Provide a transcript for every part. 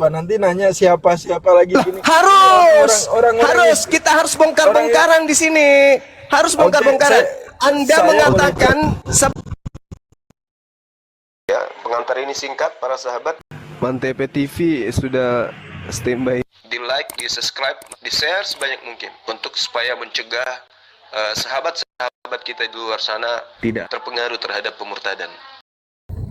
nanti nanya siapa lagi Lah, gini. harus kita harus bongkar-bongkaran di sini. Harus bongkar-bongkaran. Anda mengatakan ya, pengantar ini singkat para sahabat. Mantep TV sudah standby. Di like, di subscribe, di share sebanyak mungkin untuk supaya mencegah sahabat-sahabat kita di luar sana tidak terpengaruh terhadap pemurtadan.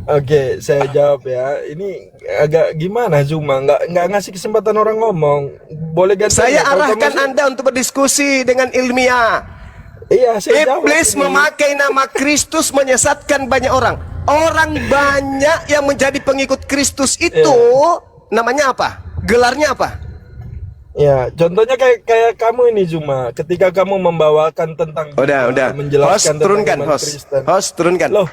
Oke, saya jawab ya. Ini agak gimana Zuma? Nggak ngasih kesempatan orang ngomong. Boleh ganti? Saya arahkan Anda untuk berdiskusi dengan ilmiah. Iya, saya Iblis jawab memakai nama Kristus menyesatkan banyak orang. Orang banyak yang menjadi pengikut Kristus itu namanya apa? Gelarnya apa? Ya, contohnya kayak kamu ini Zuma, ketika kamu membawakan tentang udah. menjelaskan Host turunkan, Kristen. host turunkan. Loh,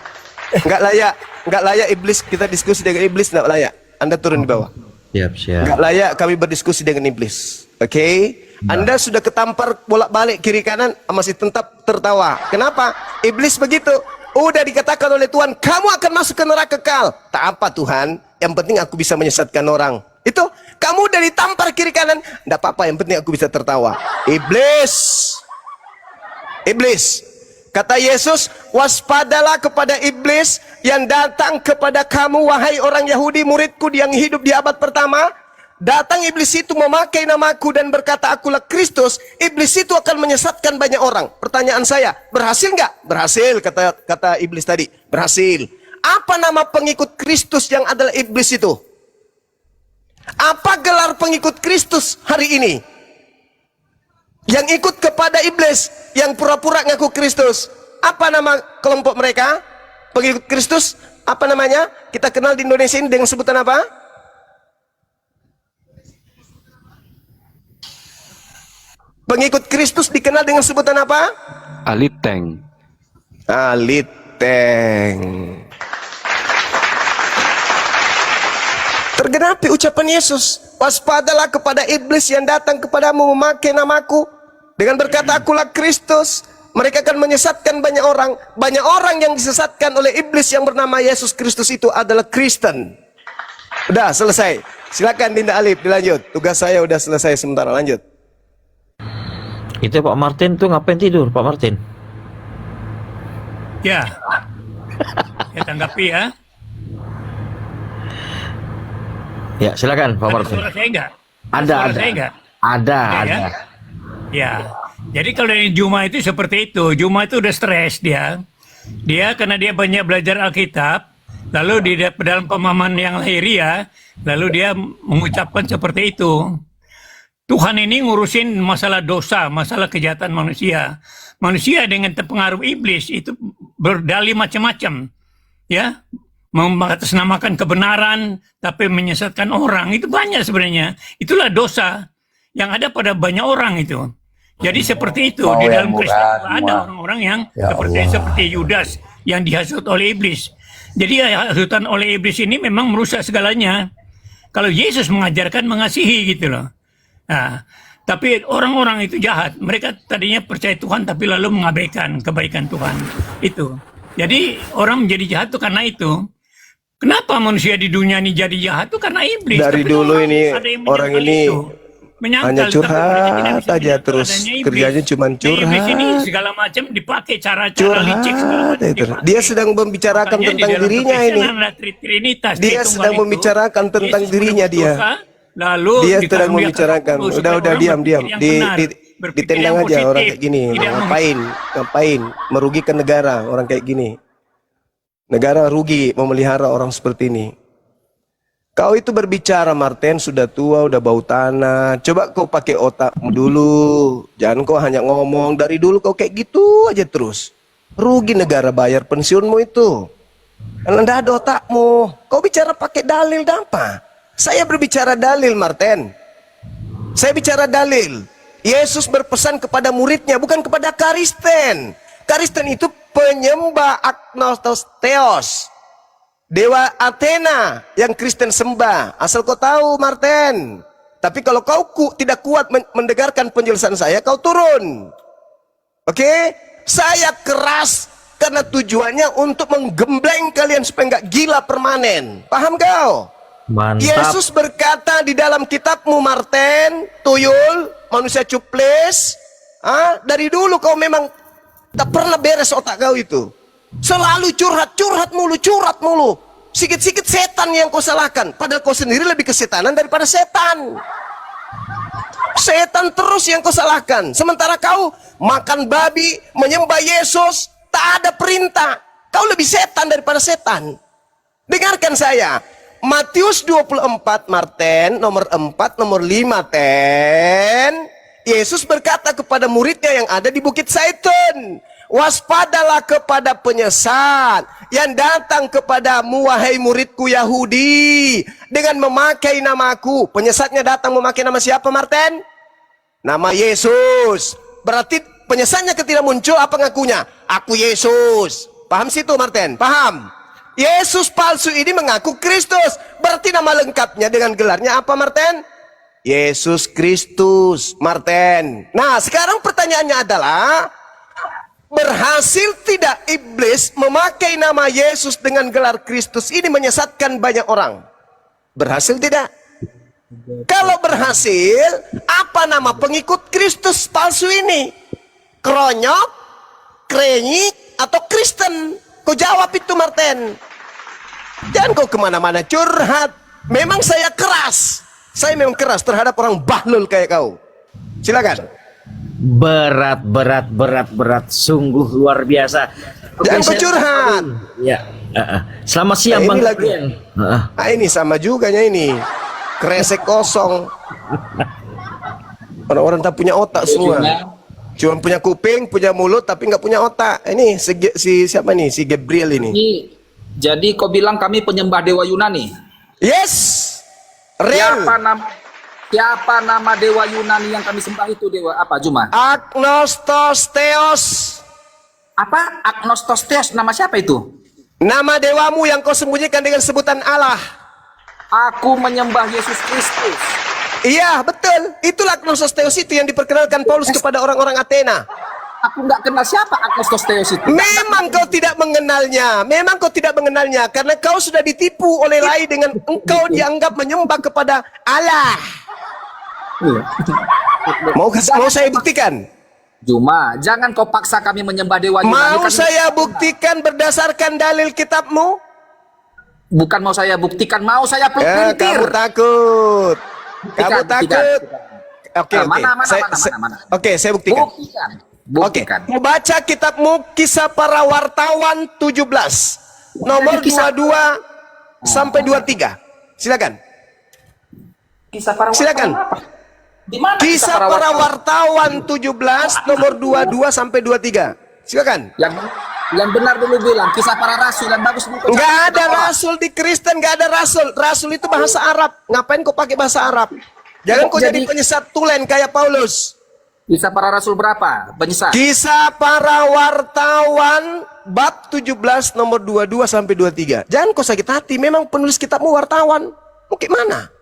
Nggak layak iblis kita diskusi dengan iblis, nggak layak. Anda turun di bawah. Siap. Nggak layak kami berdiskusi dengan iblis. Oke? Anda sudah ketampar bolak-balik kiri kanan masih tetap tertawa. Kenapa? Iblis begitu. Udah dikatakan oleh Tuhan, kamu akan masuk ke neraka kekal. Tak apa Tuhan, yang penting aku bisa menyesatkan orang. Itu kamu udah ditampar kiri kanan, enggak apa-apa, yang penting aku bisa tertawa. Iblis. Kata Yesus, waspadalah kepada iblis yang datang kepada kamu, wahai orang Yahudi, muridku yang hidup di abad pertama. Datang iblis itu memakai namaku dan berkata akulah Kristus. Iblis itu akan menyesatkan banyak orang. Pertanyaan saya, berhasil nggak? Berhasil, kata iblis tadi. Berhasil. Apa nama pengikut Kristus yang adalah iblis itu? Apa gelar pengikut Kristus hari ini? Yang ikut kepada iblis, yang pura-pura ngaku Kristus. Apa nama kelompok mereka? Pengikut Kristus, apa namanya? Kita kenal di Indonesia ini dengan sebutan apa? Pengikut Kristus dikenal dengan sebutan apa? Aliteng. Tergenapi ucapan Yesus, waspadalah kepada iblis yang datang kepadamu memakai namaku dengan berkata akulah Kristus. Mereka akan menyesatkan banyak orang. Banyak orang yang disesatkan oleh iblis yang bernama Yesus Kristus itu adalah Kristen. Udah selesai. Silakan Dinda Alif dilanjut. Tugas saya udah selesai sementara, lanjut. Itu Pak Martin tuh ngapain tidur, Pak Martin? Ya, saya tanggapi ya. Ya, silakan Pak Martin. Suara saya enggak? Ada. Saya enggak? Ada. Ya. Jadi kalau dari Juma itu seperti itu. Juma itu udah stres dia. Dia karena dia banyak belajar Alkitab, lalu di dalam pemahaman yang lahiriah, lalu dia mengucapkan seperti itu. Tuhan ini ngurusin masalah dosa, masalah kejahatan manusia. Manusia dengan terpengaruh iblis itu berdalih macam-macam. Ya, mengatasnamakan kebenaran tapi menyesatkan orang. Itu banyak sebenarnya. Itulah dosa yang ada pada banyak orang itu. Jadi seperti itu di dalam Kristen ada orang-orang yang seperti Yudas yang dihasut oleh iblis. Jadi hasutan oleh iblis ini memang merusak segalanya. Kalau Yesus mengajarkan mengasihi gitu loh. Nah, tapi orang-orang itu jahat. Mereka tadinya percaya Tuhan tapi lalu mengabaikan kebaikan Tuhan. Itu. Jadi orang menjadi jahat itu karena itu. Kenapa manusia di dunia ini jadi jahat itu karena iblis. Dari tapi dulu ini orang ini hanya curhat aja terus, kerjanya cuma curhat. Iblis ini segala macam dipakai cara-cara licik. Dia sedang membicarakan tentang dirinya ini. Dia sedang membicarakan tentang dirinya dia. Lalu dia sedang membicarakan. Udah diam. Ditendang aja orang kayak gini. Ngapain merugikan negara orang kayak gini. Negara rugi memelihara orang seperti ini. Kau itu berbicara Martin, sudah tua, udah bau tanah. Coba kau pakai otakmu dulu. Jangan kau hanya ngomong. Dari dulu kau kayak gitu aja terus. Rugi negara bayar pensiunmu itu. Karena tidak ada otakmu. Kau bicara pakai dalil dan apa? Saya berbicara dalil Martin. Saya bicara dalil. Yesus berpesan kepada muridnya, bukan kepada Kristen. Kristen itu penyembah agnostos theos. Dewa Athena yang Kristen sembah. Asal kau tahu Martin. Tapi kalau kau tidak kuat mendengarkan penjelasan saya, kau turun. Oke? Saya keras karena tujuannya untuk menggembleng kalian supaya nggak gila permanen. Paham kau? Mantap. Yesus berkata di dalam kitabmu, Martin, tuyul, manusia cuplis, dari dulu kau memang tak pernah beres otak kau itu. Selalu curhat mulu. Sikit-sikit setan yang kau salahkan. Padahal kau sendiri lebih kesetanan daripada setan. Setan terus yang kau salahkan. Sementara kau makan babi, menyembah Yesus, tak ada perintah. Kau lebih setan daripada setan. Dengarkan saya. Matius 24, Martin, nomor 4, nomor 5, Ten. Yesus berkata kepada muridnya yang ada di Bukit Zaitun, waspadalah kepada penyesat yang datang kepadamu, wahai muridku Yahudi, dengan memakai namaku. Penyesatnya datang memakai nama siapa, Martin? Nama Yesus. Berarti penyesatnya ketika muncul apa ngakunya? Aku Yesus. Paham situ, Martin? Paham? Yesus palsu ini mengaku Kristus. Berarti nama lengkapnya dengan gelarnya apa, Martin? Yesus Kristus, Martin. Nah, sekarang pertanyaannya adalah, berhasil tidak iblis memakai nama Yesus dengan gelar Kristus ini menyesatkan banyak orang? Berhasil tidak? Kalau berhasil, apa nama pengikut Kristus palsu ini? Kronyok, krenyik, atau Kristen? Kau jawab itu, Martin. Jangan kau kemana-mana curhat. Memang saya keras. Saya memang keras terhadap orang bahlul kayak kau. Silakan. Berat. Sungguh luar biasa. Jangan kau curhat. Ya. Selamat siang, Bang. Ini lagi. Ini sama juga ini. Kresek kosong. Orang-orang tak punya otak semua. Cuma punya kuping, punya mulut, tapi nggak punya otak. Ini si siapa nih? Si Gabriel ini. Jadi kau bilang kami penyembah dewa Yunani? Yes. Real. Siapa nama dewa Yunani yang kami sembah itu, dewa apa, Juma? Agnostos Theos. Apa? Agnostos Theos, nama siapa itu? Nama dewamu yang kau sembunyikan dengan sebutan Allah. Aku menyembah Yesus Kristus. Iya, betul. Itulah Agnostos Theos itu yang diperkenalkan Paulus kepada orang-orang Athena. Aku nggak kenal siapa Agnostos Theos itu. Memang kau tidak mengenalnya. Memang kau tidak mengenalnya. Karena kau sudah ditipu oleh lain dengan engkau dianggap menyembah kepada Allah. Mau saya buktikan? Juma, jangan kau paksa kami menyembah dewa Yunani. Mau saya buktikan berdasarkan dalil kitabmu? Bukan mau saya buktikan, mau saya pelintir. Kamu takut. Kamu takut. Oke, mana. Oke, saya buktikan. Buktikan. Mau baca kitabmu Kisah Para Wartawan 17 nomor 22 sampai 23. Silakan. Kisah para Silakan. wartawan apa? Di mana Kisah Para Wartawan 17 nomor 22 sampai 23. Silakan. Yang benar dulu bilang Kisah Para Rasul yang bagus bukan. Enggak ada rasul di Kristen, enggak ada rasul. Rasul itu bahasa Arab. Ngapain kau pakai bahasa Arab? Jangan kau jadi penyesat tulen kayak Paulus. Kisah Para Rasul berapa? Penyesat. Kisah Para Wartawan bab 17 nomor 22 sampai 23. Jangan kau sakit hati, memang penulis kitabmu wartawan. Mau gimana?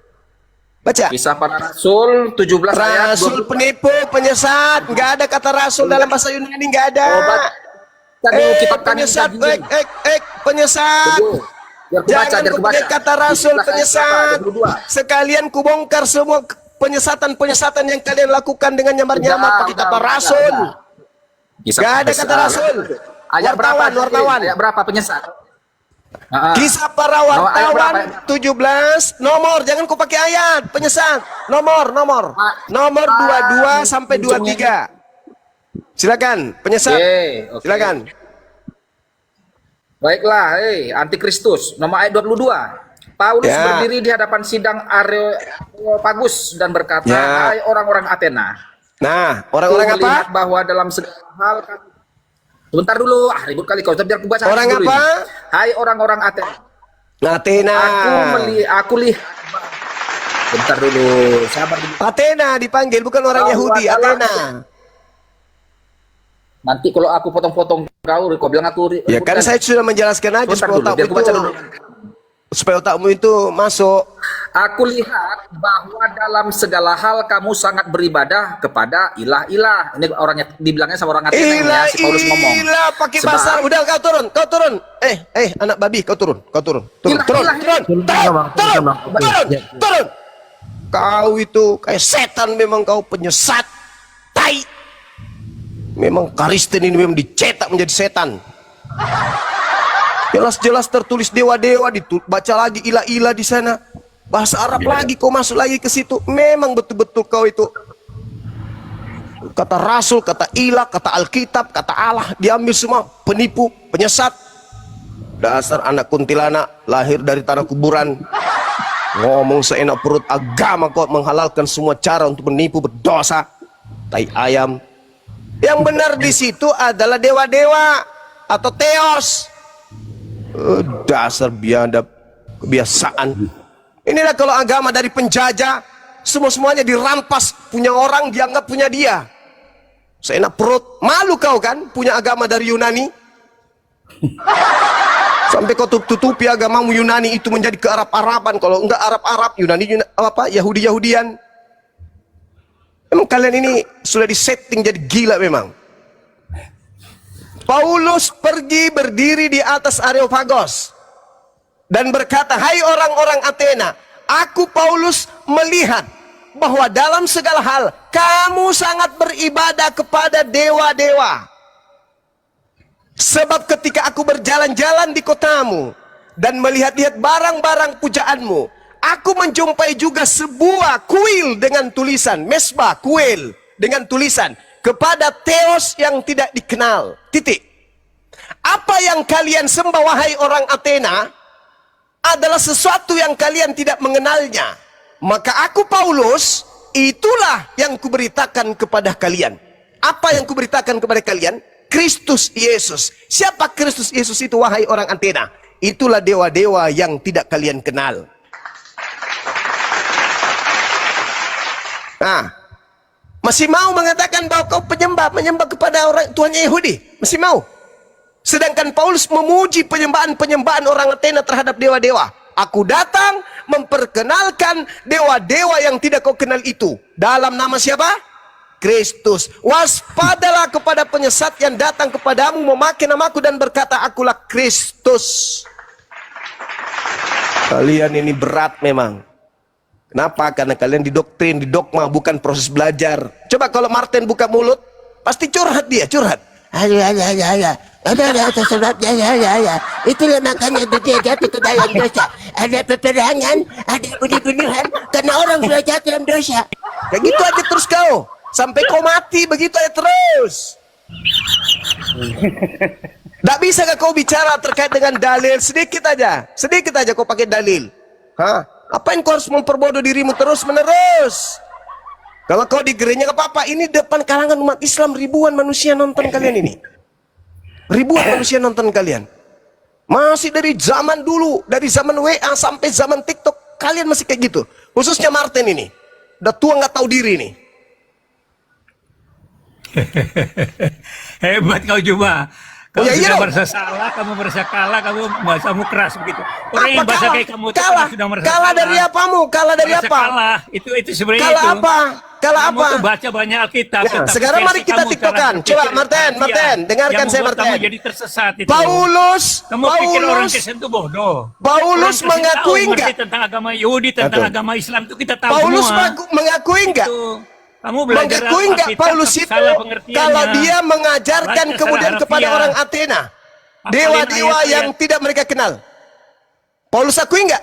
Baca. Kisah Para Rasul 17 ayat Rasul 22. penipu, penyesat. Enggak ada kata rasul dalam bahasa Yunani, enggak ada. Kitab kami penyesat, penyesat. Jangan kau pakai kata rasul, penyesat. Sekalian kubongkar semua penyesatan yang kalian lakukan dengan nyamar-nyamar pakai kata rasul. Gak ada kata rasul. Ayat wartawan. Ayat berapa penyesat? Kisah Para Wartawan 17 nomor, jangan kau pakai ayat, penyesat. Nomor 22 sampai 23. Silakan, penyesat. Okay. Silakan. Baiklah, antikristus. Nomor ayat 22. Paulus berdiri di hadapan sidang Areopagus dan berkata, hai orang-orang Athena. Nah, orang-orang apa? Bahwa dalam segala hal sebentar dulu, ribut kali kau, biar aku baca orang dulu apa? Ini. Hai orang-orang Athena. Athena. Aku lihat. Bentar dulu, sabar dulu. Athena dipanggil, bukan orang Yahudi, Athena. Nanti kalau aku potong-potong kau bilang aku. Ya kan saya sudah menjelaskan aja. Bentar dulu, biar aku baca dulu. supaya otakmu itu masuk. Aku lihat bahwa dalam segala hal kamu sangat beribadah kepada ilah-ilah. Ini orangnya dibilangnya sama orang Athena ini ya, si Paulus ngomong. Ilah pakai Sebab- bahasa. Udah kau turun. Anak babi kau turun. Turun. Kau itu kayak setan, memang kau penyesat. Tai. Memang Kristen ini memang dicetak menjadi setan. Jelas-jelas tertulis dewa-dewa, dibaca lagi ilah-ilah di sana. Bahasa Arab lagi, kau masuk lagi ke situ. Memang betul-betul kau itu. Kata Rasul, kata ilah, kata Alkitab, kata Allah, diambil semua. Penipu, penyesat. Dasar anak kuntilanak, lahir dari tanah kuburan. Ngomong seenak perut, agama kau menghalalkan semua cara untuk menipu, berdosa. Tai ayam. Yang benar di situ adalah dewa-dewa atau teos. Dasar biadab, kebiasaan. Inilah kalau agama dari penjajah, semuanya dirampas, punya orang dianggap punya dia. Seenak perut, malu kau kan punya agama dari Yunani. Sampai kau tutupi agamamu Yunani itu menjadi ke Arab-Araban. Kalau enggak Arab-Arab, Yahudi-Yahudian. Memang kalian ini sudah disetting jadi gila memang. Paulus pergi berdiri di atas Areopagos dan berkata, hai orang-orang Athena, aku Paulus melihat bahwa dalam segala hal kamu sangat beribadah kepada dewa-dewa. Sebab ketika aku berjalan-jalan di kotamu dan melihat-lihat barang-barang pujaanmu, aku menjumpai juga sebuah kuil dengan tulisan, mesbah kuil dengan tulisan, kepada Theos yang tidak dikenal. Titik. Apa yang kalian sembah wahai orang Athena adalah sesuatu yang kalian tidak mengenalnya. Maka aku Paulus, itulah yang kuberitakan kepada kalian. Apa yang kuberitakan kepada kalian? Kristus Yesus. Siapa Kristus Yesus itu wahai orang Athena? Itulah dewa-dewa yang tidak kalian kenal. Nah, masih mau mengatakan bahwa kau menyembah kepada orang tuannya Yahudi? Masih mau? Sedangkan Paulus memuji penyembahan orang Athena terhadap dewa-dewa. Aku datang memperkenalkan dewa-dewa yang tidak kau kenal itu. Dalam nama siapa? Kristus. Waspadalah kepada penyesat yang datang kepadamu memakai namaku dan berkata, akulah Kristus. Kalian ini berat memang. Kenapa? Karena kalian didoktrin, didogma, bukan proses belajar. Coba kalau Martin buka mulut, pasti curhat dia, curhat. Ada sebabnya, itulah makanya dia jatuh ke dalam dosa. Ada peperangan, ada bunuh-bunuhan, karena orang sudah jatuh dalam dosa. Kayak gitu aja terus kau, sampai kau mati begitu aja terus. Tak bisa kau bicara terkait dengan dalil, sedikit aja kau pakai dalil. Hah? Apain kau harus memperbodoh dirimu terus menerus? Kalau kau di gereja gak apa-apa, ini depan kalangan umat Islam ribuan manusia nonton kalian ini. Ribuan manusia nonton kalian. Masih dari zaman dulu, dari zaman WA sampai zaman TikTok, kalian masih kayak gitu. Khususnya Martin ini. Udah tua gak tahu diri nih. Hebat kau Juma. Kamu Ya, sudah iya. merasa salah, kamu merasa kalah, kamu bahasamu keras begitu. Orang yang bahasa kayak kamu itu Kalah. sudah merasa Kalah dari apamu? Kalah dari Merasa apa? Kalah. Itu sebenarnya Kalah itu. apa? Kalah Kamu apa? tuh baca banyak Alkitab. Ya, tetapi sekarang mari versi kita kamu tiktokan. cara Coba berpikir Martin, yang dengarkan membuat saya kamu Martin. jadi tersesat itu. Paulus Kamu pikir orang Kristen itu bodoh. Paulus Orang Kristen mengakui tahu, enggak? ngerti tentang agama Yahudi, tentang Betul. agama Islam itu kita tahu Paulus semua. mengakui enggak? Itu. Kamu belajar Mengakui enggak Alkitab, Paulus tapi itu salah pengertiannya. kalau dia mengajarkan Baca kemudian secara kepada harfiah. orang Athena Hafalin dewa-dewa ayat-ayat. yang tidak mereka kenal? Paulus akui enggak?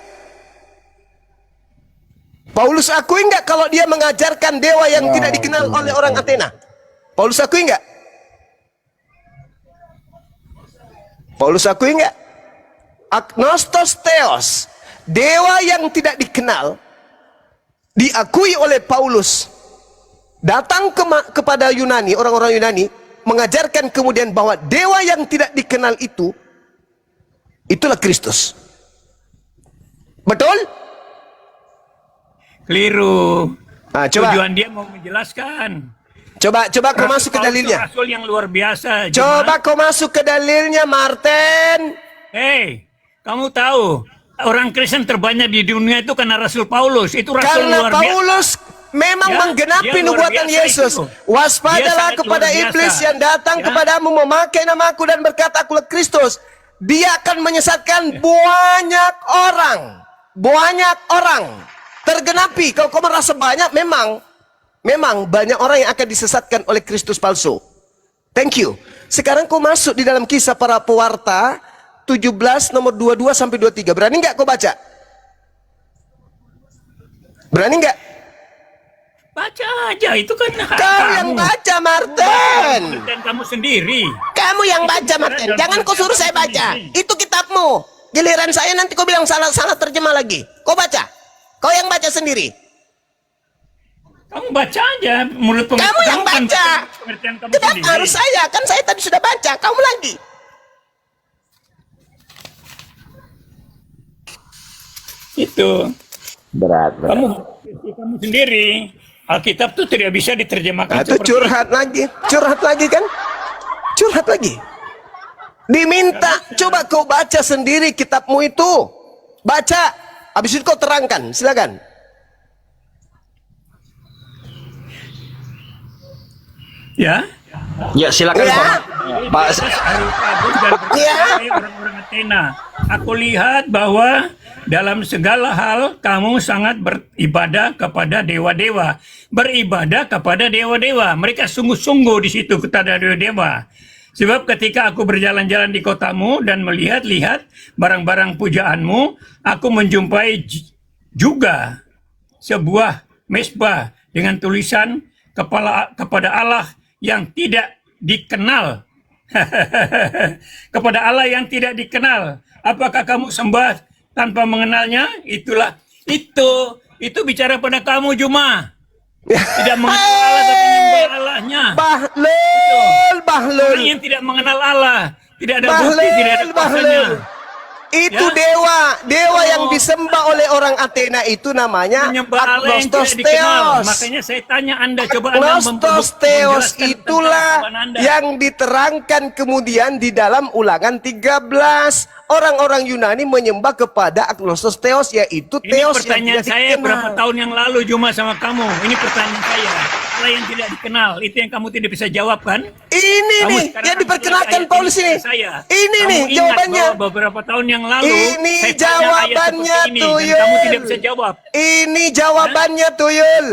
Paulus akui enggak kalau dia mengajarkan dewa yang tidak dikenal oleh orang Athena? Paulus akui enggak? Paulus akui enggak? Agnostos Theos, dewa yang tidak dikenal, diakui oleh Paulus. Datang kepada Yunani, orang-orang Yunani, mengajarkan kemudian bahwa dewa yang tidak dikenal itu, itulah Kristus. Betul? Keliru. Nah, coba. Tujuan dia mau menjelaskan. Coba kau masuk ke Paulus itu dalilnya. Rasul yang luar biasa. Coba kau masuk ke dalilnya, Martin. Hei, kamu tahu orang Kristen terbanyak di dunia itu karena Rasul Paulus. Itu Rasul Karena luar biasa. Paulus memang Ya, menggenapi dia luar nubuatan biasa Yesus. itu. Dia Waspadalah sangat kepada luar biasa. iblis yang datang Ya. kepadamu memakai namaku dan berkata akulah Kristus. Dia akan menyesatkan banyak orang. Banyak orang. Tergenapi. Kalau kau merasa banyak, memang banyak orang yang akan disesatkan oleh Kristus palsu. Thank you. Sekarang kau masuk di dalam Kisah Para Pewarta 17 nomor 22 sampai 23. Berani nggak kau baca? Berani nggak? Baca aja, itu kan hak Kau kamu. yang baca, Martin. Dan kamu sendiri. Kamu yang baca, Martin. Jangan kau suruh saya baca. Itu kitabmu. Giliran saya nanti kau bilang salah terjemah lagi. Kau baca. Kau yang baca sendiri. Kamu baca aja menurut Kamu yang kan baca. pengertian kamu Kenapa sendiri. harus saya? Kan saya tadi sudah baca. Kamu lagi. Itu. Berat. Kamu sendiri. Alkitab tuh tidak bisa diterjemahkan Nah, itu curhat lagi. Curhat lagi kan? Curhat lagi. Diminta. Coba kau baca sendiri kitabmu itu. Baca. Habis itu kau terangkan. Silakan. Ya. Ya silakan Ya. Pak. Ya. Orang-orang Athena. Aku lihat bahwa dalam segala hal kamu sangat beribadah kepada dewa-dewa. Beribadah kepada dewa-dewa. Mereka sungguh-sungguh di situ kepada dewa-dewa. Sebab ketika aku berjalan-jalan di kotamu dan melihat-lihat barang-barang pujaanmu, aku menjumpai juga sebuah mesbah dengan tulisan kepada Allah yang tidak dikenal. Kepada Allah yang tidak dikenal. Apakah kamu sembah tanpa mengenalnya? Itu bicara pada kamu, Juma. Tidak mengenal Allah tapi menyembah Allahnya. Bahlul. Orang yang tidak mengenal Allah, tidak ada Bahlul, bukti, tidak ada kuasanya. Itu Ya. dewa yang disembah oleh orang Athena itu namanya Menyembah Allah yang tidak Agnostos dikenal. Theos. Makanya saya tanya Anda, coba Anda Agnostos Theos menjelaskan itulah tentang Anda. yang diterangkan kemudian di dalam Ulangan 13. Orang-orang Yunani menyembah kepada Agnostos Theos, yaitu Ini Theos yang pertanyaan tidak saya dikenal. berapa tahun yang lalu Juma sama kamu. Ini pertanyaan saya. Allah yang tidak dikenal, itu yang kamu tidak bisa jawab kan? Ini Kamu nih sekarang yang akan diperkenalkan ayat Paulus ini. saya. Ini Kamu nih ingat jawabannya. bahwa beberapa tahun yang lalu Ini saya tanya ayat jawabannya, seperti ini, dan Tuyul. kamu tidak bisa jawab. Ini jawabannya, Tuyul.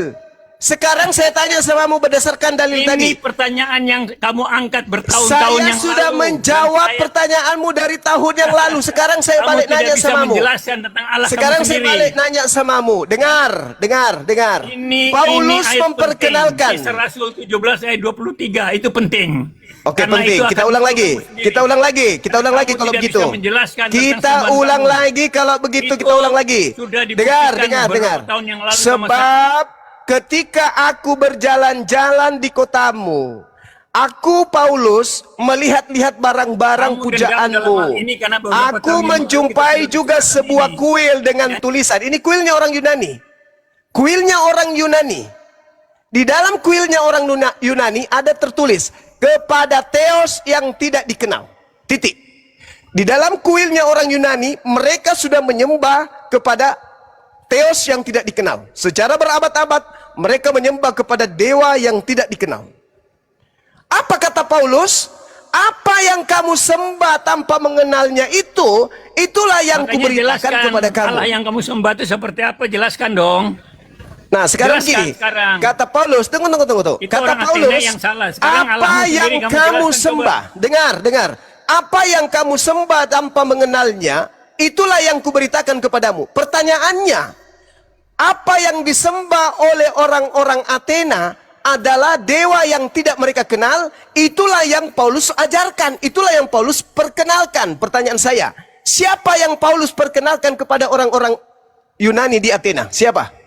Sekarang saya tanya samamu berdasarkan dalil Ini tadi. pertanyaan yang kamu angkat bertahun-tahun Saya yang sudah lalu. menjawab Dan saya- pertanyaanmu dari tahun yang lalu. Sekarang saya kamu balik tidak nanya bisa samamu. menjelaskan tentang Allah Sekarang kamu saya sendiri. balik nanya samamu. Dengar. Paulus ayat memperkenalkan. penting. Kisah Rasul 17 ayat 23 itu penting. Oke, Karena penting. itu Kita akan ulang lagi. kamu sendiri. Kita ulang lagi. Kita ulang Kamu lagi kalau tidak begitu. bisa menjelaskan tentang Kita sembahan ulang kamu. lagi kalau begitu. Itu Kita ulang lagi. sudah dibuktikan Dengar. beberapa tahun yang lalu sama Sebab ketika aku berjalan-jalan di kotamu, aku Paulus melihat-lihat barang-barang Kamu dendam dalam pujaanmu. hal ini karena beberapa Aku tahun yang lalu menjumpai kita juga sudah sebuah ini. kuil dengan Ya. tulisan. Ini kuilnya orang Yunani. Kuilnya orang Yunani. Di dalam kuilnya orang Yunani ada tertulis kepada Theos yang tidak dikenal. Titik. Di dalam kuilnya orang Yunani, mereka sudah menyembah kepada Theos yang tidak dikenal. Secara berabad-abad, mereka menyembah kepada dewa yang tidak dikenal. Apa kata Paulus? Apa yang kamu sembah tanpa mengenalnya itulah yang Makanya kuberitakan jelaskan kepada kamu. Allah yang kamu sembah itu seperti apa, jelaskan dong. Nah, sekarang Jelaskan gini, sekarang. kata Paulus, tunggu. Itu Kata orang Paulus, Athena yang salah. Sekarang apa Allahmu sendiri yang kamu kamu jelaskan, sembah? Dengar. Apa yang kamu sembah tanpa mengenalnya, itulah yang kuberitakan kepadamu. Pertanyaannya, apa yang disembah oleh orang-orang Athena adalah dewa yang tidak mereka kenal. Itulah yang Paulus ajarkan. Itulah yang Paulus perkenalkan. Pertanyaan saya, siapa yang Paulus perkenalkan kepada orang-orang Yunani di Athena? Siapa?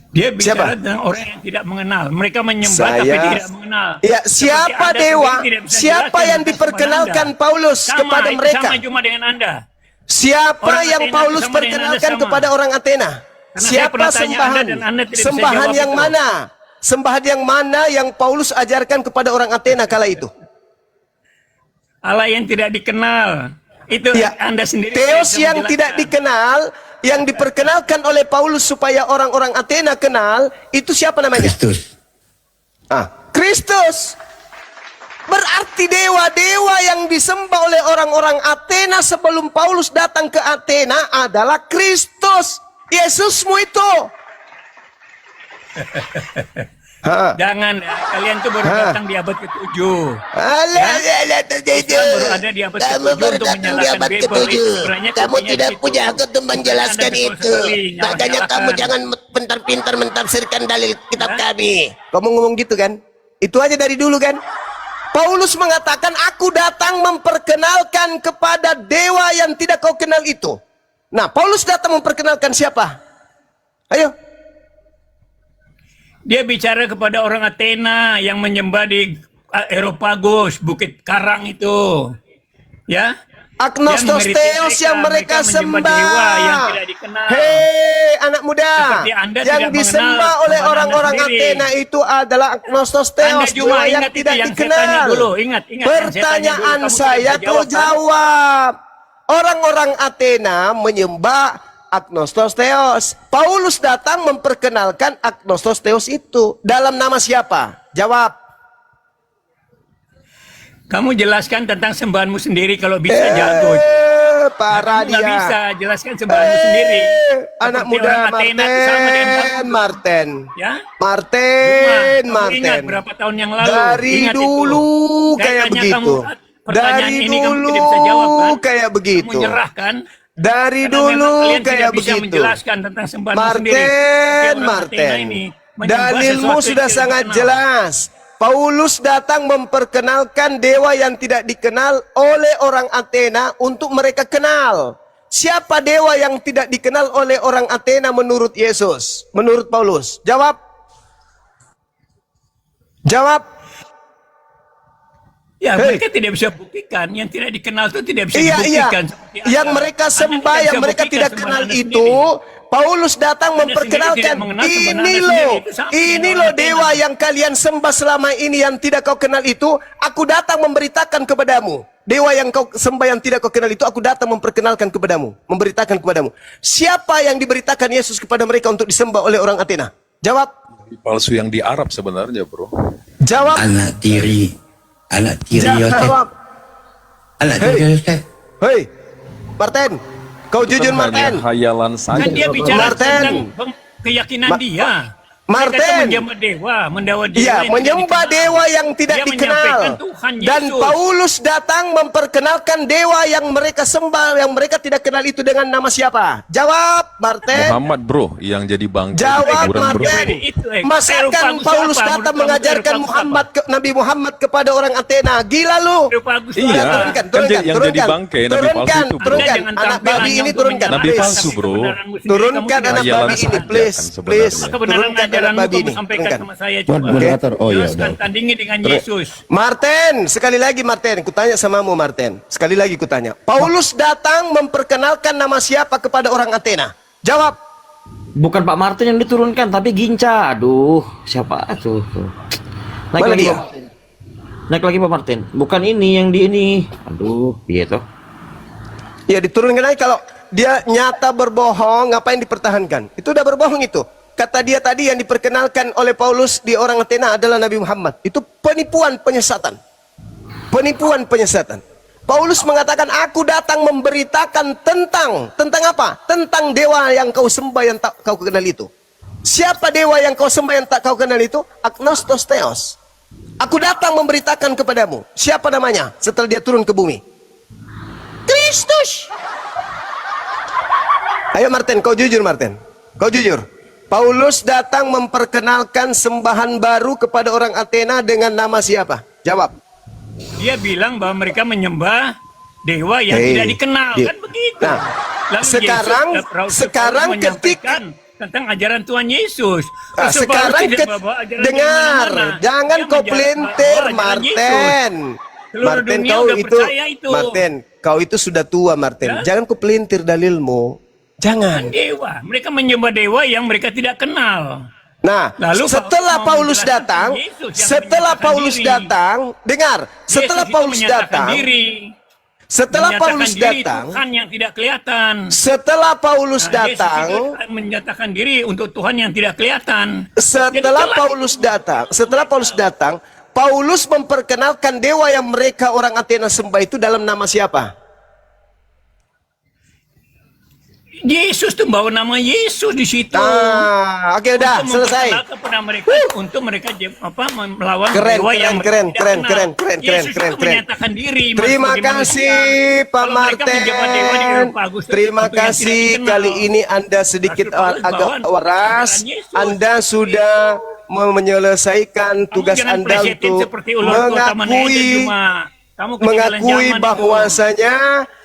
Dia bicara Siapa? tentang orang yang tidak mengenal. Mereka menyembah tapi tidak mengenal. Ya, Seperti siapa Anda dewa? sendiri tidak bisa Siapa jelaskan yang tentang diperkenalkan Anda. Paulus Sama, kepada itu mereka? Sama cuma dengan Anda. Siapa Orang yang Athena Paulus sama dengan perkenalkan Anda sama. kepada orang Athena? Karena saya Siapa pernah tanya sembahan? Anda dan Anda tidak bisa Sembahan jawab yang itu. mana? Sembahan yang mana yang Paulus ajarkan kepada orang Athena kala itu? Allah yang tidak dikenal. Itu Ya, Anda sendiri Theos bisa yang tidak menjelaskan. dikenal, yang diperkenalkan oleh Paulus supaya orang-orang Athena kenal, itu siapa namanya? Kristus. Kristus. Berarti dewa-dewa yang disembah oleh orang-orang Athena sebelum Paulus datang ke Athena adalah Kristus. Yesusmu itu. Jangan, kalian tuh baru datang di abad ke-7. Alah, Islam baru ada di abad Kamu ke-7 baru untuk datang di menyalahkan abad Bible. ke-7. Sebenarnya Kamu punya tidak situ. punya hak untuk menjelaskan Anda betul itu. sekali, Makanya nyala-nyalakan. kamu jangan pintar-pintar mentafsirkan dalil kitab kami. Kamu ngomong gitu kan? Itu aja dari dulu kan? Paulus mengatakan, aku datang memperkenalkan kepada dewa yang tidak kau kenal itu. Nah, Paulus datang memperkenalkan siapa? Ayo. Dia bicara kepada orang Athena yang menyembah di Areopagus, Bukit Karang itu. Ya. Agnostos Dia Theos mengerti yang mereka menyembah sembah. dewa yang tidak dikenal. Hei, anak muda. Seperti Anda Yang tidak disembah mengenal oleh Tuhan orang-orang Anda sendiri. Athena itu adalah Agnostos Anda Theos, cuma dewa yang ingat itu tidak yang saya tanya dikenal. dulu. Ingat yang saya tanya Pertanyaan dulu. Kamu saya tidak kau jawab, kan? jawab. Orang-orang Athena menyembah Agnostos Theos. Paulus datang memperkenalkan Agnostos Theos itu dalam nama siapa? Jawab. Kamu jelaskan tentang sembahanmu sendiri kalau bisa jatuh. Parah Kamu nggak dia. bisa jelaskan sembahanmu sendiri. Anak Seperti muda orang Athena itu sama dengan kamu. Martin. Ya. Martin, Cuma, kamu ingat berapa tahun yang lalu? Dari Ingat dulu itu. Saya kayak tanya begitu. kamu, pertanyaan Dari ini kamu dulu tidak bisa jawab, kan? kayak begitu. Kamu nyerah kan? Dari Karena dulu memang kalian kayak tidak bisa begitu. menjelaskan tentang sembahanmu sendiri. Seperti Martin, orang Athena Martin. ini menyembah Dalilmu sesuatu yang sudah tidak sangat dikenal. jelas. Paulus datang memperkenalkan dewa yang tidak dikenal oleh orang Athena untuk mereka kenal. Siapa dewa yang tidak dikenal oleh orang Athena menurut Yesus? Menurut Paulus? Jawab. Jawab. Ya, Hei. mereka tidak bisa buktikan. Yang tidak dikenal itu tidak bisa Iya, iya. dibuktikan. Seperti Yang Anda. mereka Anda sembah, tidak yang bisa mereka buktikan tidak sembahan kenal Anda itu, sendiri. Paulus datang Anda sendiri memperkenalkan, tidak mengenal sembahan ini Anda loh, sendiri. Itu sama ini dengan loh orang dewa Athena. yang kalian sembah selama ini yang tidak kau kenal itu, aku datang memberitakan kepadamu. Dewa yang kau sembah yang tidak kau kenal itu, aku datang memperkenalkan kepadamu, memberitakan kepadamu. Siapa yang diberitakan Yesus kepada mereka untuk disembah oleh orang Athena? Jawab. Palsu yang di Arab sebenarnya, bro. Jawab. Anak tiri Yosef. Jawab. Anak tiri Yosef. Hei, Martin, kau jujur Hanya Martin. hayalan saja. Kan dia bicara Martin. tentang keyakinan dia. Martin. Dia kata menyembah dewa, Iya, dewa yang tidak menyembah dikenal. dewa yang tidak Dia dikenal. menyampaikan Tuhan Dan Yesus. Paulus datang memperkenalkan dewa yang mereka sembah, yang mereka tidak kenal itu dengan nama siapa? Jawab, Martin. Muhammad, bro, yang jadi bangkai di Jawab, kuburan, bro. Martin. Itu, Masakan Areopagus Paulus siapa? datang Menurut kamu mengajarkan Areopagus Nabi Muhammad kepada orang Athena. Gila lu. Areopagus itu Iya. apa? Turunkan, Kan turunkan, yang jadi bangkai, Nabi palsu turunkan, itu, bro. turunkan. Anda jangan Anak tampil babi hanya ini untuk turunkan, Nabi please. palsu, bro. Turunkan anak Hayalan babi ini, saja please, kan sebenarnya. please. Kebenaran Turunkan anak ajaranmu babi kamu ini. sampaikan Turunkan. sama saya Buat coba. moderator. Oh iya, Jelaskan, udah. tandingi dengan Yesus. Martin, sekali lagi Martin, kutanya samamu Martin. Sekali lagi kutanya. Paulus datang memperkenalkan nama siapa kepada orang Athena? Jawab. Bukan Pak Martin yang diturunkan, tapi Ginca. Aduh, siapa tuh? Naik Mana lagi, dia? Pak. Naik lagi Pak Martin. Bukan ini yang di ini. Aduh, piye toh? Ya diturunkan aja kalau dia nyata berbohong, ngapain dipertahankan? Itu udah berbohong itu. Kata dia tadi yang diperkenalkan oleh Paulus di orang Athena adalah Nabi Muhammad. Itu penipuan, penyesatan. Penipuan, penyesatan. Paulus mengatakan, aku datang memberitakan tentang apa? Tentang dewa yang kau sembah yang tak kau kenal itu. Siapa dewa yang kau sembah yang tak kau kenal itu? Agnostos Theos. Aku datang memberitakan kepadamu. Siapa namanya? Setelah dia turun ke bumi. Kristus. Ayo Martin, kau jujur Martin. Kau jujur. Paulus datang memperkenalkan sembahan baru kepada orang Athena dengan nama siapa? Jawab. Dia bilang bahwa mereka menyembah dewa yang Hei, tidak dikenal, dia- kan begitu. Nah, Lalu sekarang- Paulus sekarang menyampaikan tentang ajaran Tuhan Yesus. Nah, Rasul sekarang Paulus tidak bawa ajaran dengar, di mana-mana. jangan Dia kau menjalankan pelintir ajaran Yesus. Martin. Seluruh Martin dunia kau udah itu, percaya itu. Martin, kau itu sudah tua Martin. Ya? Jangan kau pelintir dalilmu. Jangan. Dewa, mereka menyembah dewa yang mereka tidak kenal. Nah, Lalu setelah Paulus Paulus mau datang, menjelaskan Yesus yang setelah menyatakan Paulus diri. datang, dengar, setelah Yesus itu Paulus menyatakan datang, diri. Setelah Menyatakan Paulus diri datang, Tuhan yang tidak kelihatan. setelah Paulus Nah, Yesus datang, juga menyatakan diri untuk Tuhan yang tidak kelihatan. setelah Jadi, Paulus datang, Paulus memperkenalkan dewa yang mereka orang Athena sembah itu dalam nama siapa? Yesus tuh bawa nama Yesus di situ. Nah, oke udah Untuk selesai. memperkenalkan kepada mereka untuk mereka melawan Keren, dewa keren, yang keren, mereka keren, kenal. keren, keren, keren, Yesus keren, itu keren. menyatakan diri. Terima sebagai kasih manusia. Pak Kalau mereka menjabat dewa di Martin. Eropa Agustus, Terima untuk yang tidak kasih dikenal. kali ini Anda sedikit Rasul Paulus agak bawa waras. ajaran Yesus. Anda sudah menyelesaikan tugas jangan Anda plesetin untuk seperti ular kota mana aja, Juma. Kamu ketinggalan mengakui zaman bahwasanya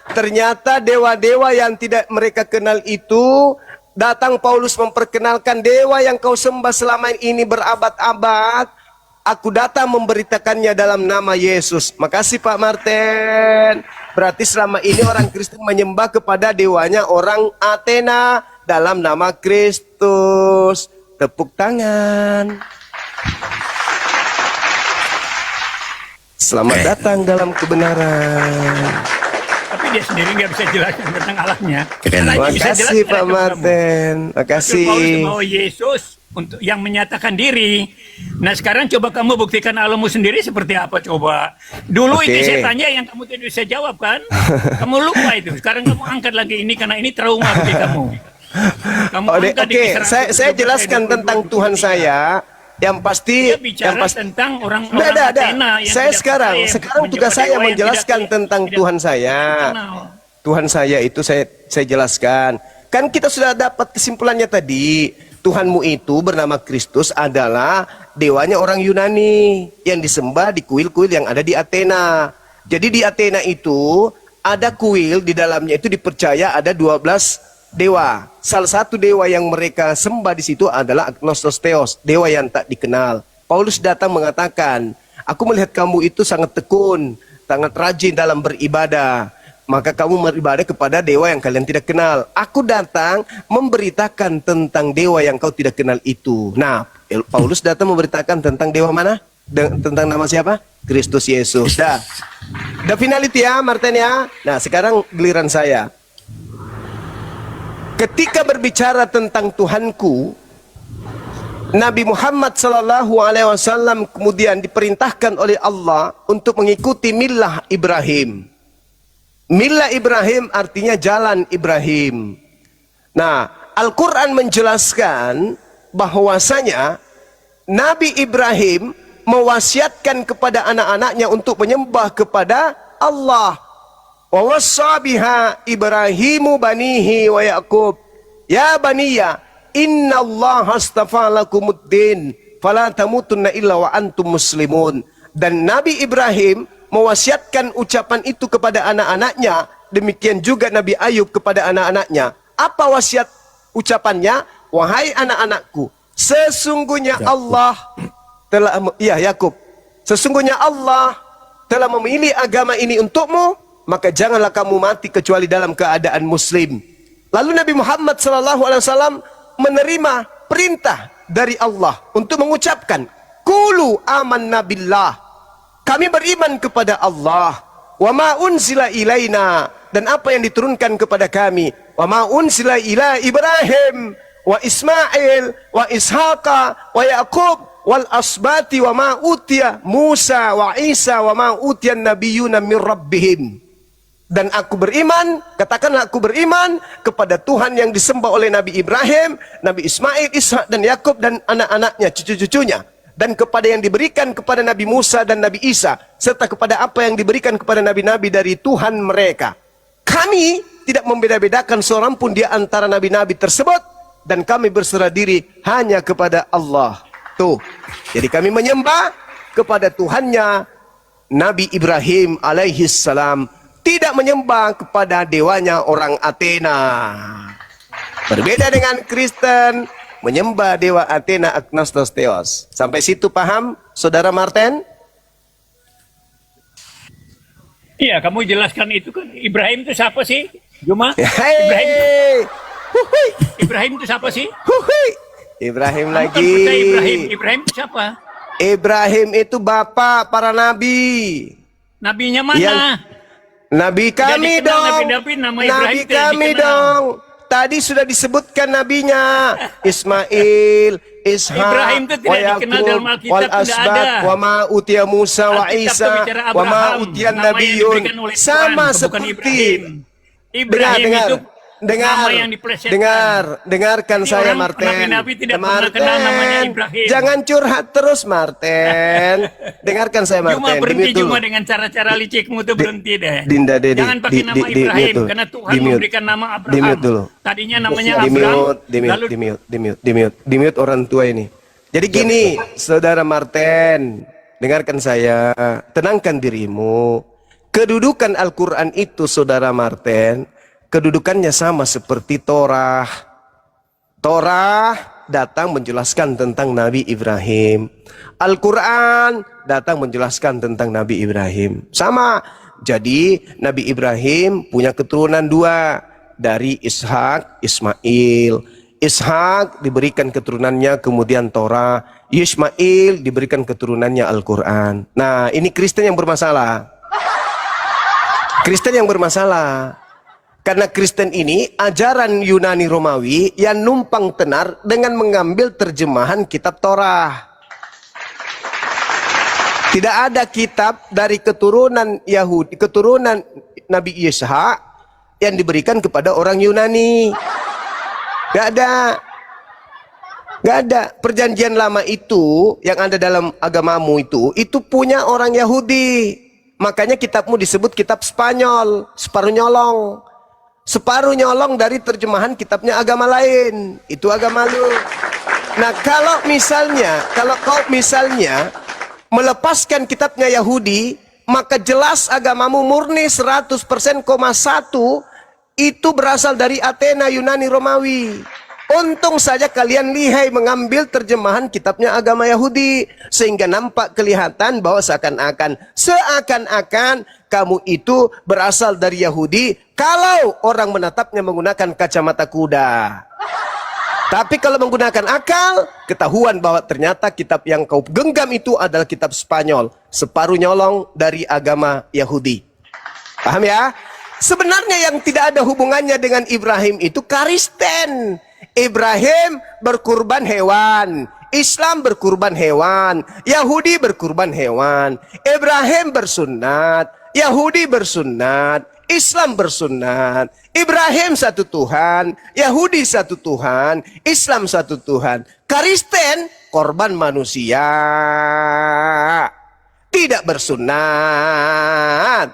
ternyata dewa-dewa yang tidak mereka kenal itu datang Paulus memperkenalkan dewa yang kau sembah selama ini berabad-abad. Aku datang memberitakannya dalam nama Yesus. Makasih Pak Martin. Berarti selama ini orang Kristen menyembah kepada dewanya orang Athena dalam nama Kristus. Tepuk tangan. Selamat datang dalam kebenaran. Tapi dia sendiri nggak bisa jelaskan tentang Allahnya. Terima kasih Pak Martin. Terima kasih. Paulus membawa Yesus untuk yang menyatakan diri. Nah sekarang coba kamu buktikan Allahmu sendiri seperti apa coba. Dulu Oke. itu saya tanya yang kamu tidak bisa jawab kan. Kamu lupa itu. Sekarang kamu angkat lagi ini karena ini trauma bagi kamu. Kamu angkat di Oke, kisaran saya 17, jelaskan 22, tentang 23. Tuhan saya. Yang pasti, Dia bicara yang pasti. tentang orang-orang Ada. Athena yang Saya tidak sekarang percaya, tugas saya dewa yang menjelaskan tidak- tentang tidak Tuhan saya. dikenal. Tuhan saya itu saya jelaskan. Kan kita sudah dapat kesimpulannya tadi. Tuhanmu itu bernama Kristus adalah dewanya orang Yunani yang disembah di kuil-kuil yang ada di Athena. Jadi di Athena itu ada kuil, di dalamnya itu dipercaya ada 12 dewa. Salah satu dewa yang mereka sembah di situ adalah Agnostos Theos, dewa yang tak dikenal. Paulus datang mengatakan, aku melihat kamu itu sangat tekun, sangat rajin dalam beribadah. Maka kamu beribadah kepada dewa yang kalian tidak kenal. Aku datang memberitakan tentang dewa yang kau tidak kenal itu. Nah, Paulus datang memberitakan tentang dewa mana? Tentang nama siapa? Kristus Yesus. Dah finality ya, Martin ya. Nah, sekarang giliran saya. Ketika berbicara tentang Tuhanku, Nabi Muhammad SAW kemudian diperintahkan oleh Allah untuk mengikuti millah Ibrahim. Millah Ibrahim artinya jalan Ibrahim. Nah, Al-Quran menjelaskan bahwasanya Nabi Ibrahim mewasiatkan kepada anak-anaknya untuk menyembah kepada Allah. Wa wassa biha Ibrahimu banihi wa Yaqub. Ya baniya, inna Allah astafa lakumuddin, fala tamutunna illa wa antum muslimun. Dan Nabi Ibrahim mewasiatkan ucapan itu kepada anak-anaknya. Demikian juga Nabi Ayub kepada anak-anaknya. Apa wasiat ucapannya? Wahai anak-anakku, sesungguhnya Allah telah, Yakub, sesungguhnya Allah telah memilih agama ini untukmu, maka janganlah kamu mati kecuali dalam keadaan muslim. Lalu Nabi Muhammad SAW menerima perintah dari Allah untuk mengucapkan, Qulu amanna billah, kami beriman kepada Allah, wa ma unzila ilaina, dan apa yang diturunkan kepada kami, wa ma unzila ila Ibrahim wa Ismail wa Ishaqa wa Yaqub wal asbati wa ma utiya Musa wa Isa wa ma utiyan nabiyuna min rabbihim. Dan aku beriman, katakanlah aku beriman kepada Tuhan yang disembah oleh Nabi Ibrahim, Nabi Ismail, Ishak dan Yakub dan anak-anaknya, cucu-cucunya, dan kepada yang diberikan kepada Nabi Musa dan Nabi Isa, serta kepada apa yang diberikan kepada nabi-nabi dari Tuhan mereka. Kami tidak membeda-bedakan seorang pun di antara nabi-nabi tersebut, dan kami berserah diri hanya kepada Allah. Tuh, jadi kami menyembah kepada Tuhannya Nabi Ibrahim alaihi salam, tidak menyembah kepada dewanya orang Athena. Berbeda dengan Kristen, menyembah dewa Athena Agnostos Theos. Sampai situ paham, Saudara Martin? Iya, kamu jelaskan itu kan. Ibrahim itu siapa sih? Juma? Hei, huhui, Ibrahim itu siapa sih? huhui. Ibrahim Kamu kan lagi. percaya Ibrahim. Ibrahim itu siapa? Ibrahim itu bapak para nabi. Nabinya mana? Yang- Nabi kami Tidak dikenal dong. Nabi David, nama Ibrahim Nabi tidak kami dikenal. dong. Tadi sudah disebutkan nabinya. Ismail, Ishak, Ibrahim itu tidak wa dikenal Yaqub, dalam Alkitab, wal tidak Asbat, ada. wa ma utiya Musa wa Alkitab itu Isa, bicara wa ma Abraham, utiyan nama yang nabiyun. diberikan oleh Tuhan, Sama bukan seperti Ibrahim. Ibrahim itu nama yang dipelesetkan. dengarkan Ini saya orang, Martin. nabi-nabi tidak pernah kenal namanya Ibrahim. Jangan curhat terus Martin. Dengarkan saya Cuma Martin. berhenti Di-mute dulu. cuma dengan cara-cara licikmu itu berhenti deh. Dinda, Jangan pakai nama di-mute Ibrahim tuh. karena Tuhan Di-mute. memberikan nama Abraham. Di-mute dulu. Tadinya namanya Abraham. Di-mute, di-mute orang tua ini. Jadi gini, saudara Martin, dengarkan saya, tenangkan dirimu. Kedudukan Al-Quran itu, saudara Martin, kedudukannya sama seperti Torah. Torah datang menjelaskan tentang Nabi Ibrahim. Al-Quran datang menjelaskan tentang Nabi Ibrahim. Sama. Jadi Nabi Ibrahim punya keturunan 2. Dari Ishak, Ismail. Ishak diberikan keturunannya kemudian Torah. Ismail diberikan keturunannya Al-Quran. Nah, ini Kristen yang bermasalah. Kristen yang bermasalah. Karena Kristen ini ajaran Yunani Romawi yang numpang tenar dengan mengambil terjemahan kitab Torah. Tidak ada kitab dari keturunan Yahudi, keturunan Nabi Ishak yang diberikan kepada orang Yunani. Gak ada. Gak ada. Perjanjian lama itu yang ada dalam agamamu itu punya orang Yahudi. Makanya kitabmu disebut kitab Spanyol, separuh nyolong. Separuh nyolong dari terjemahan kitabnya agama lain. Itu agama lu. Nah, kalau kau misalnya melepaskan kitabnya Yahudi, maka jelas agamamu murni 100% ,1 itu berasal dari Athena, Yunani Romawi. Untung saja kalian lihai mengambil terjemahan kitabnya agama Yahudi. Sehingga nampak kelihatan bahwa seakan-akan kamu itu berasal dari Yahudi. Kalau orang menatapnya menggunakan kacamata kuda. Tapi kalau menggunakan akal, ketahuan bahwa ternyata kitab yang kau genggam itu adalah kitab Spanyol. Separuh nyolong dari agama Yahudi. Paham ya? Sebenarnya yang tidak ada hubungannya dengan Ibrahim itu Kristen. Ibrahim berkurban hewan, Islam berkurban hewan, Yahudi berkurban hewan. Ibrahim bersunat, Yahudi bersunat, Islam bersunat. Ibrahim satu Tuhan, Yahudi satu Tuhan, Islam satu Tuhan. Kristen korban manusia, tidak bersunat,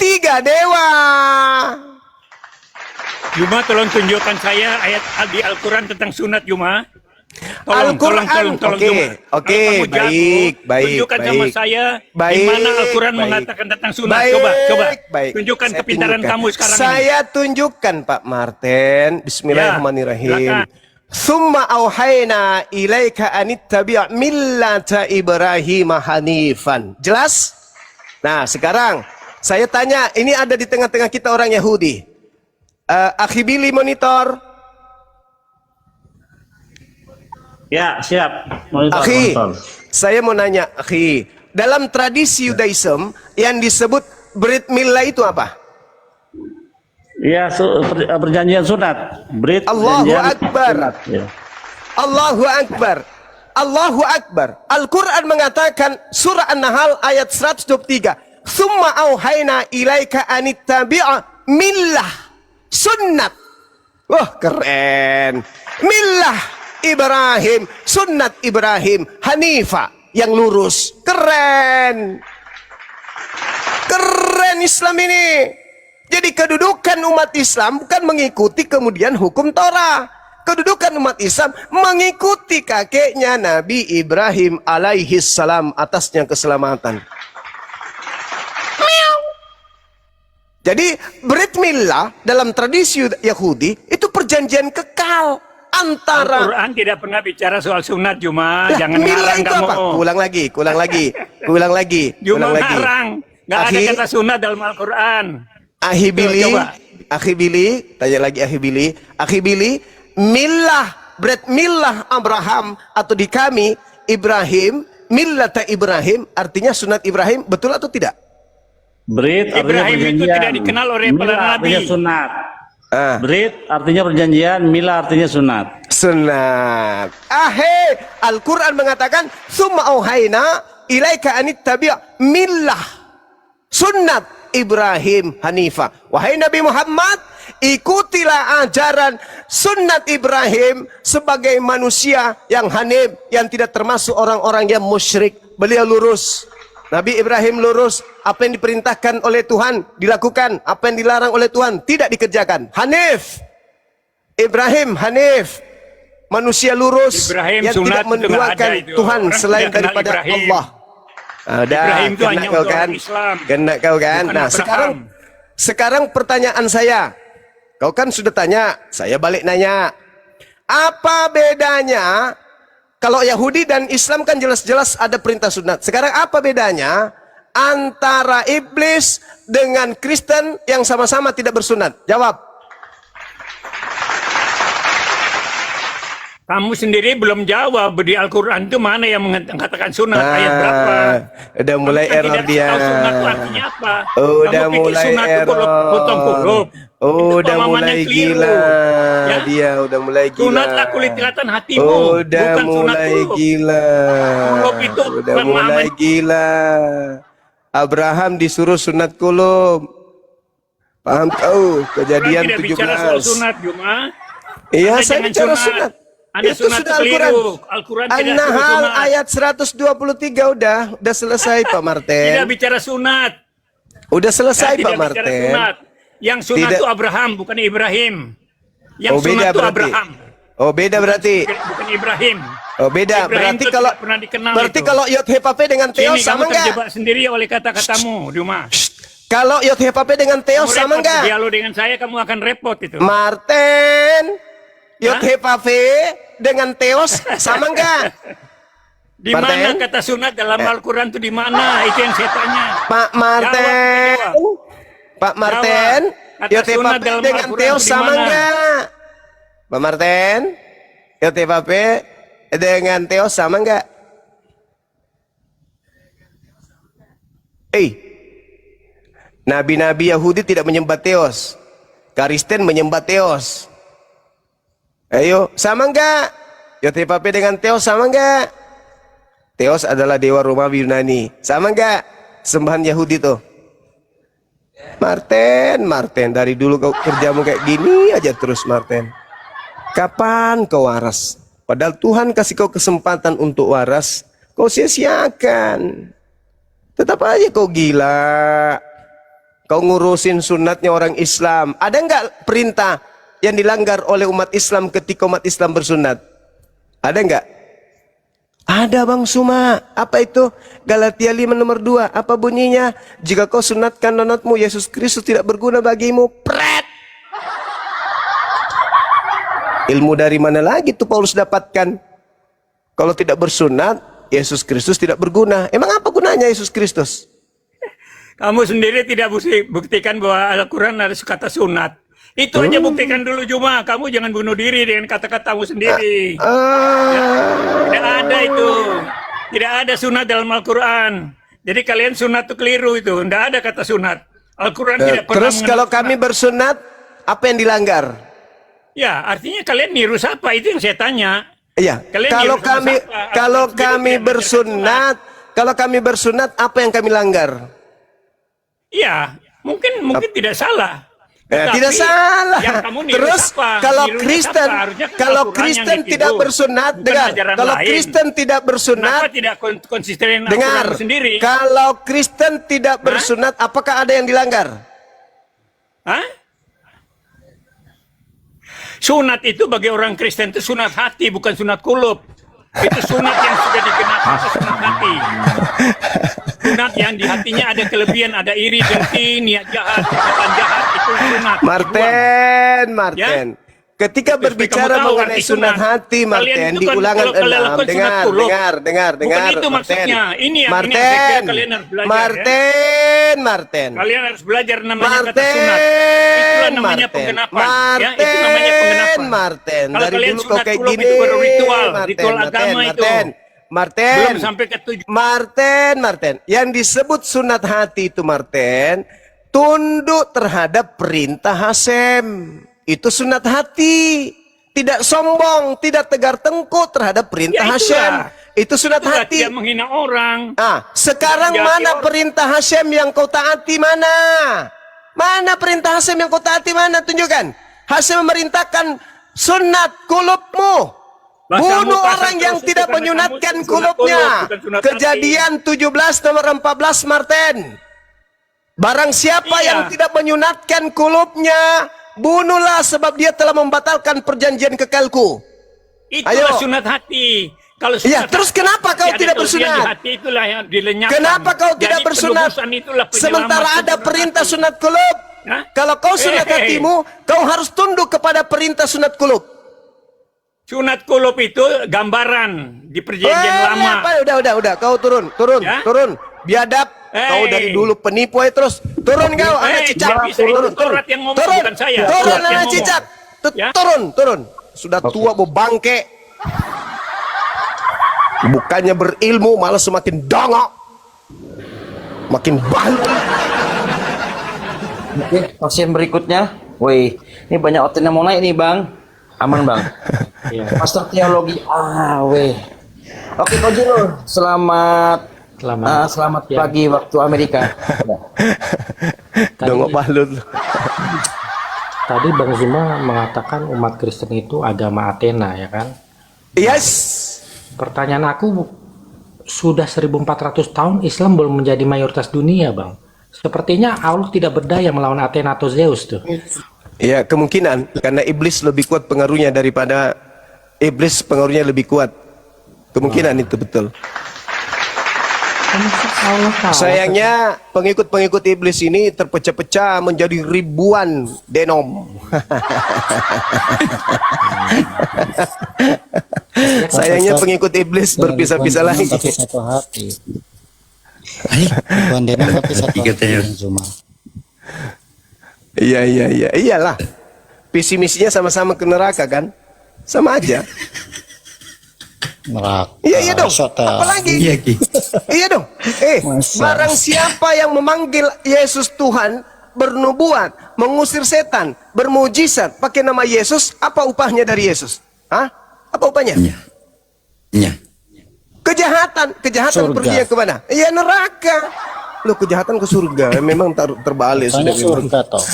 3 dewa. Juma, tolong tunjukkan saya ayat di Al-Quran tentang sunat, Juma. Tolong, Al-Quran, tolong, oke, Juma. oke, Kalau kamu jago, baik, tunjukkan sama baik. saya di Baik, mana Al-Quran baik. mengatakan tentang sunat. Baik, Coba. baik. Tunjukkan Saya kepintaran tunjukkan. kamu sekarang ini. Saya tunjukkan Pak Martin. Bismillahirrahmanirrahim. Ya, Summa auhayna ilaika anittabi' millata Ibrahim hanifan. Jelas? Nah, sekarang saya tanya, ini ada di tengah-tengah kita orang Yahudi. Akhi Billy monitor. Ya, siap. Monitor, Akhi, monitor. saya mau nanya, akhi. Dalam tradisi Yudaism yang disebut Brit Milah itu apa? Ya, perjanjian sunat. Allahu Akbar. Sunat, ya. Allahu Akbar. Allahu Akbar. Al-Quran mengatakan surah An-Nahl ayat 123. Summa auhayna ilaika anittabi'a millah sunnat. Wah, keren. Millah Ibrahim, sunnat Ibrahim, Hanifa, yang lurus. Keren. Keren Islam ini. Jadi kedudukan umat Islam bukan mengikuti kemudian hukum Torah. Kedudukan umat Islam mengikuti kakeknya Nabi Ibrahim alaihi salam, atasnya keselamatan. Jadi Brit Milah dalam tradisi Yahudi itu perjanjian kekal antara Al-Quran tidak pernah bicara soal sunat, Juma. Lah, Jangan Milah ngarang itu kamu. apa? Ulang lagi. Juma Ulang lagi. ngarang. Nggak ada Akhi, kata sunat dalam Al-Quran. Akhi Billy, Coba. Akhi Billy, tanya lagi Akhi Billy, Milah, Brit Milah Abraham atau di kami Ibrahim, Millata Ibrahim artinya sunat Ibrahim, betul atau tidak? Brit artinya Ibrahim itu perjanjian. tidak dikenal oleh para Mila nabi. artinya sunat. Ah, Brit artinya perjanjian, mila artinya sunat. sunat. Al-Quran mengatakan, "Tsumma auhayna ilaika anittabi' millah sunnat Ibrahim Hanifah." Wahai Nabi Muhammad, ikutilah ajaran sunnat Ibrahim sebagai manusia yang hanif, yang tidak termasuk orang-orang yang musyrik. Beliau lurus. Nabi Ibrahim lurus. Apa yang diperintahkan oleh Tuhan dilakukan, apa yang dilarang oleh Tuhan tidak dikerjakan. Hanif. Ibrahim Hanif, manusia lurus Ibrahim yang sunat tidak itu nggak menduakan ada itu. Tuhan Orang selain tidak kenal daripada Ibrahim. Allah. Udah, Ibrahim itu kena hanya kau untuk kan? orang Islam. Kena kau kan? Bukan Nah, Abraham. sekarang pertanyaan saya. Kau kan sudah tanya, saya balik nanya. Apa bedanya kalau Yahudi dan Islam kan jelas-jelas ada perintah sunat. Sekarang apa bedanya antara iblis dengan Kristen yang sama-sama tidak bersunat? Jawab. Kamu sendiri belum jawab di Al-Quran itu mana yang mengatakan sunat, ayat berapa? Udah mulai Kamu kan error tidak dia. tahu sunat itu artinya apa. Udah Kamu pikir mulai sunat itu error. potong huruf. Udah Itu mulai pemahaman yang keliru. gila. Ya? Dia udah mulai gila. Sunatlah kulit kelihatan hatimu, Udah bukan sunat mulai huruf. gila. Huruf itu Udah pemahaman. mulai gila. Abraham disuruh sunat kulub. Paham kau? Kejadian Orang tidak bicara soal 17. sunat, Juma. Iya, Anda saya jangan bicara sunat. sunat. Anda Itu sunat sudah itu Al-Quran. keliru. Al-Quran tidak suruh An-Nahl sunat. ayat 123 udah selesai Pak Martin. Tidak bicara sunat. Udah selesai Tidak Pak bicara Martin. sunat. Yang sunat Tidak. itu Abraham, bukan Ibrahim. Yang Oh, sunat beda itu berarti. Abraham, Oh, beda berarti. bukan Ibrahim. Oh, beda. Ibrahim Berarti itu kalau tidak pernah dikenal berarti itu. kalau Yod Hepape dengan Theo Sini sama kamu enggak? terjebak sendiri oleh kata-katamu, Juma. Kalau Yod Hepape dengan Theo Kamu sama repot enggak? dialog dengan saya, kamu akan repot itu. Martin, Yod Hah? Hepape dengan Theos sama enggak? Di mana Martin? kata sunat dalam Al-Quran itu di mana? Itu yang saya tanya. Pak Martin, Jawab. Pak Martin, Kata Yod sunat Hepape dalam dengan Al-Quran Theos itu di sama mana? enggak? Pak Martin, Yod Hepape dengan Theos sama enggak? Nabi-nabi Yahudi tidak menyembah Theos. Kristen menyembah Theos. Ayo, sama enggak? Yod Hepape dengan Theos sama enggak? Theos adalah dewa Romawi Yunani. Sama enggak? Sembahan Yahudi tuh. Martin, dari dulu kau kerjamu kayak gini aja terus Martin. Kapan kau waras? Padahal Tuhan kasih kau kesempatan untuk waras, kau sia-siakan. Tetap aja kau gila. Kau ngurusin sunatnya orang Islam. Ada enggak perintah yang dilanggar oleh umat Islam ketika umat Islam bersunat? Ada enggak? Ada Bang Suma. Apa itu? Galatia 5 nomor 2. Apa bunyinya? Jika kau sunatkan nonotmu, Yesus Kristus tidak berguna bagimu. Pret! Ilmu dari mana lagi tuh Paulus dapatkan? Kalau tidak bersunat, Yesus Kristus tidak berguna. Emang apa gunanya Yesus Kristus? Kamu sendiri tidak buktikan bahwa Al-Quran ada kata sunat. Itu aja buktikan dulu Juma. Kamu jangan bunuh diri dengan kata-katamu sendiri. Tidak ada itu. Tidak ada sunat dalam Al-Quran. Jadi kalian sunat itu keliru itu. Tidak ada kata sunat. Al-Quran tidak pernah Terus kalau mengenal kami sunat. bersunat, apa yang dilanggar? Ya, artinya kalian niru siapa? Itu yang saya tanya. Iya. Kalian Kalau niru sama kami siapa? kalau Al-Quran kami tidak bersunat, kalau kami bersunat apa yang kami langgar? Ya, mungkin tidak salah. Tetapi Tidak salah. yang kamu niru Terus siapa? kalau Nirunya Kristen, siapa? Harusnya kan kalau Al-Quran yang Kristen ditiru, tidak bersunat, bukan dengar. ajaran Kalau lain. Kristen tidak bersunat, Kenapa tidak konsisten dengan dengar. Al-Quran sendiri? Kalau Kristen tidak bersunat, apakah ada yang dilanggar? Hah? Sunat itu bagi orang Kristen itu sunat hati, bukan sunat kulub. Itu sunat yang sudah digenapi, itu sunat hati. Sunat yang di hatinya ada kelebihan, ada iri, dengki, niat jahat, perkataan jahat, itu sunat. Martin. Ya? Ketika Supaya berbicara kamu tahu mengenai arti sunat sunat. hati, Kalian Martin, itu di kan ulangan kalau kalian 6, lakukan sunat dengar, kulub. dengar, Bukan itu Martin. maksudnya. Ini yang saya kira kalian harus belajar. Ya? Martin. Kalian harus belajar namanya kata sunat. Itulah namanya penggenapan. Ya, itu namanya penggenapan. Martin. Kalau Dari kalian dulu kau sunat kayak kulub gini, itu baru ritual, Martin, ritual agama itu. Martin. Belum sampai ke 7. Martin. Yang disebut sunat hati itu Martin, tunduk terhadap perintah Hasem. Itu sunat hati. Tidak sombong, tidak tegar tengkuk terhadap perintah Ya, Hasem. Itu sunat Itulah hati. tidak menghina orang. Sekarang Menjadi mana orang. perintah Hasem yang kau taati mana? Mana perintah Hasem yang kau taati mana? Tunjukkan. Hasem memerintahkan sunat kulubmu. Bahasamu Bunuh pasal orang yang terus tidak itu karena menyunatkan kamu sunat kulubnya. kulub, bukan sunat Kejadian 17 nomor 14 Martin. Barang siapa Iya. yang tidak menyunatkan kulubnya, bunuhlah sebab dia telah membatalkan perjanjian kekalku. Itulah Ayo. sunat hati. Kalau Iya, terus kenapa kau hati ada tidak kelebihan bersunat? di hati itulah yang dilenyapkan. Kenapa kau Jadi tidak bersunat? penebusan itulah penyelamat Sementara ada sunat perintah hati. sunat kulub. Hah? Kalau kau sunat hatimu, kau harus tunduk kepada perintah sunat kulub. Sunat kulub itu gambaran di perjanjian lama. Apa? Udah. Kau turun. Ya? Biadab. Kau dari dulu penipu aja terus. Turun kau, anak cicak. Bisa itu Taurat yang ngomong, bukan saya. Turun, Taurat yang anak ngomong. cicak. Ya? Turun. Sudah tua bau bangke. Bukannya berilmu, malah semakin dongok. Makin bangke. Oke, pasien berikutnya. Woi, ini banyak organ yang mau naik nih, Bang. Aman, Bang. Iya. Master teologi. Weh. Oke, Ko Jilo. Selamat pagi waktu Amerika. Dongok balut. Tadi Bang Zuma mengatakan umat Kristen itu agama Athena, ya kan? Yes. Pertanyaan aku, sudah 1400 tahun Islam belum menjadi mayoritas dunia, Bang. Sepertinya Allah tidak berdaya melawan Athena atau Zeus tuh. Ya, kemungkinan karena iblis lebih kuat pengaruhnya daripada iblis pengaruhnya lebih kuat. Kemungkinan itu betul. Allah tahu. Sayangnya pengikut-pengikut iblis ini terpecah-pecah menjadi ribuan denom. Sayangnya pengikut iblis berpisah-pisah lagi. Tapi satu hati. Bukan denom tapi satu hati. Zuma. Iyalah. Visi misinya sama-sama ke neraka kan? Sama aja. Neraka. Iya dong. Apalagi? Iya dong. Barang siapa yang memanggil Yesus Tuhan, bernubuat, mengusir setan, bermujizat pakai nama Yesus, apa upahnya dari Yesus? Apa upahnya? Iya. Kejahatan Surga. perginya kemana? Ya neraka. Loh, kejahatan ke surga memang terbalik Tanya sudah. surga toh.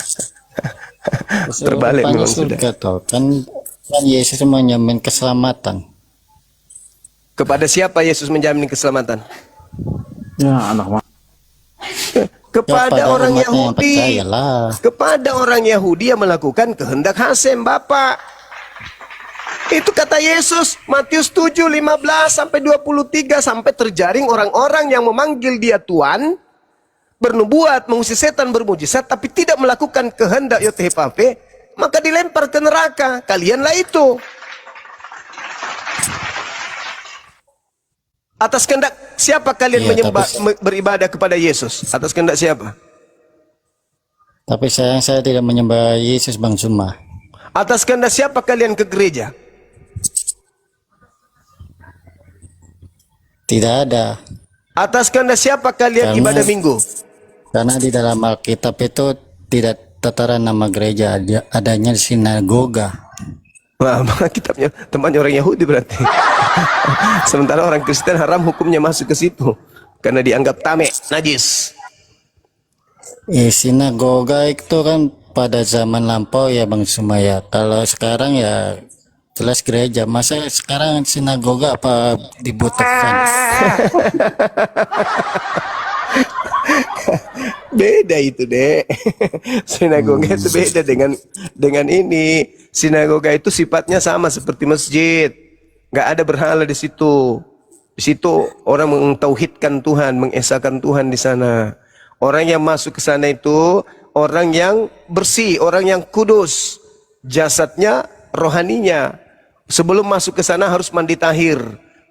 Terbalik Tanya memang sudah. surga toh. Kan Yesus menjamin keselamatan. Kepada siapa Yesus menjamin keselamatan? Ya, anak Kepada Ya, pada orang umatnya yang Yahudi. percayalah. Kepada orang Yahudi yang melakukan kehendak Hasem, Bapak. Itu kata Yesus, Matius 7:15 sampai 23, sampai terjaring orang-orang yang memanggil dia Tuhan, bernubuat, mengusir setan, bermujizat, tapi tidak melakukan kehendak YTHPP, maka dilempar ke neraka. Kalianlah itu. Atas kehendak siapa kalian Iya, menyembah, tapi- beribadah kepada Yesus? Atas kehendak siapa? Tapi sayang saya tidak menyembah Yesus, Bang Zuma. Atas kehendak siapa kalian ke gereja? Tidak ada. Atas kehendak siapa kalian Karena- ibadah minggu? Karena di dalam Alkitab itu tidak tertera nama gereja, adanya sinagoga. Wah, kitabnya temannya orang Yahudi berarti. Sementara orang Kristen haram hukumnya masuk ke situ karena dianggap tame, najis. Sinagoga itu kan pada zaman lampau ya Bang Zuma ya. Kalau sekarang ya jelas gereja. Masa sekarang sinagoga apa dibutuhkan? Beda itu, Dek. Sinagoga itu beda dengan ini. Sinagoga itu sifatnya sama seperti masjid. Nggak ada berhala di situ. Di situ orang mentauhidkan Tuhan, mengesahkan Tuhan di sana. Orang yang masuk ke sana itu orang yang bersih, orang yang kudus. Jasadnya, rohaninya. Sebelum masuk ke sana harus mandi tahir,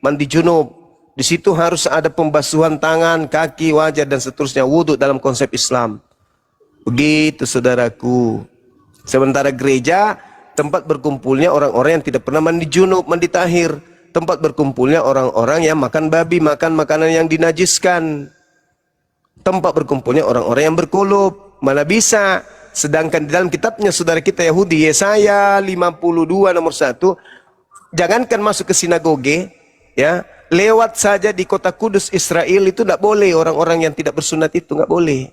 mandi junub. Di situ harus ada pembasuhan tangan, kaki, wajah, dan seterusnya. Wudhu dalam konsep Islam. Begitu saudaraku. Sementara gereja, tempat berkumpulnya orang-orang yang tidak pernah mandi junub, mandi tahir. tempat berkumpulnya orang-orang yang makan babi, makan makanan yang dinajiskan. Tempat berkumpulnya orang-orang yang berkulub. Mana bisa? Sedangkan di dalam kitabnya saudara kita Yahudi, Yesaya 52 nomor 1, jangankan masuk ke sinagoge, ya, lewat saja di kota kudus Israel itu tidak boleh. Orang-orang yang tidak bersunat itu nggak boleh.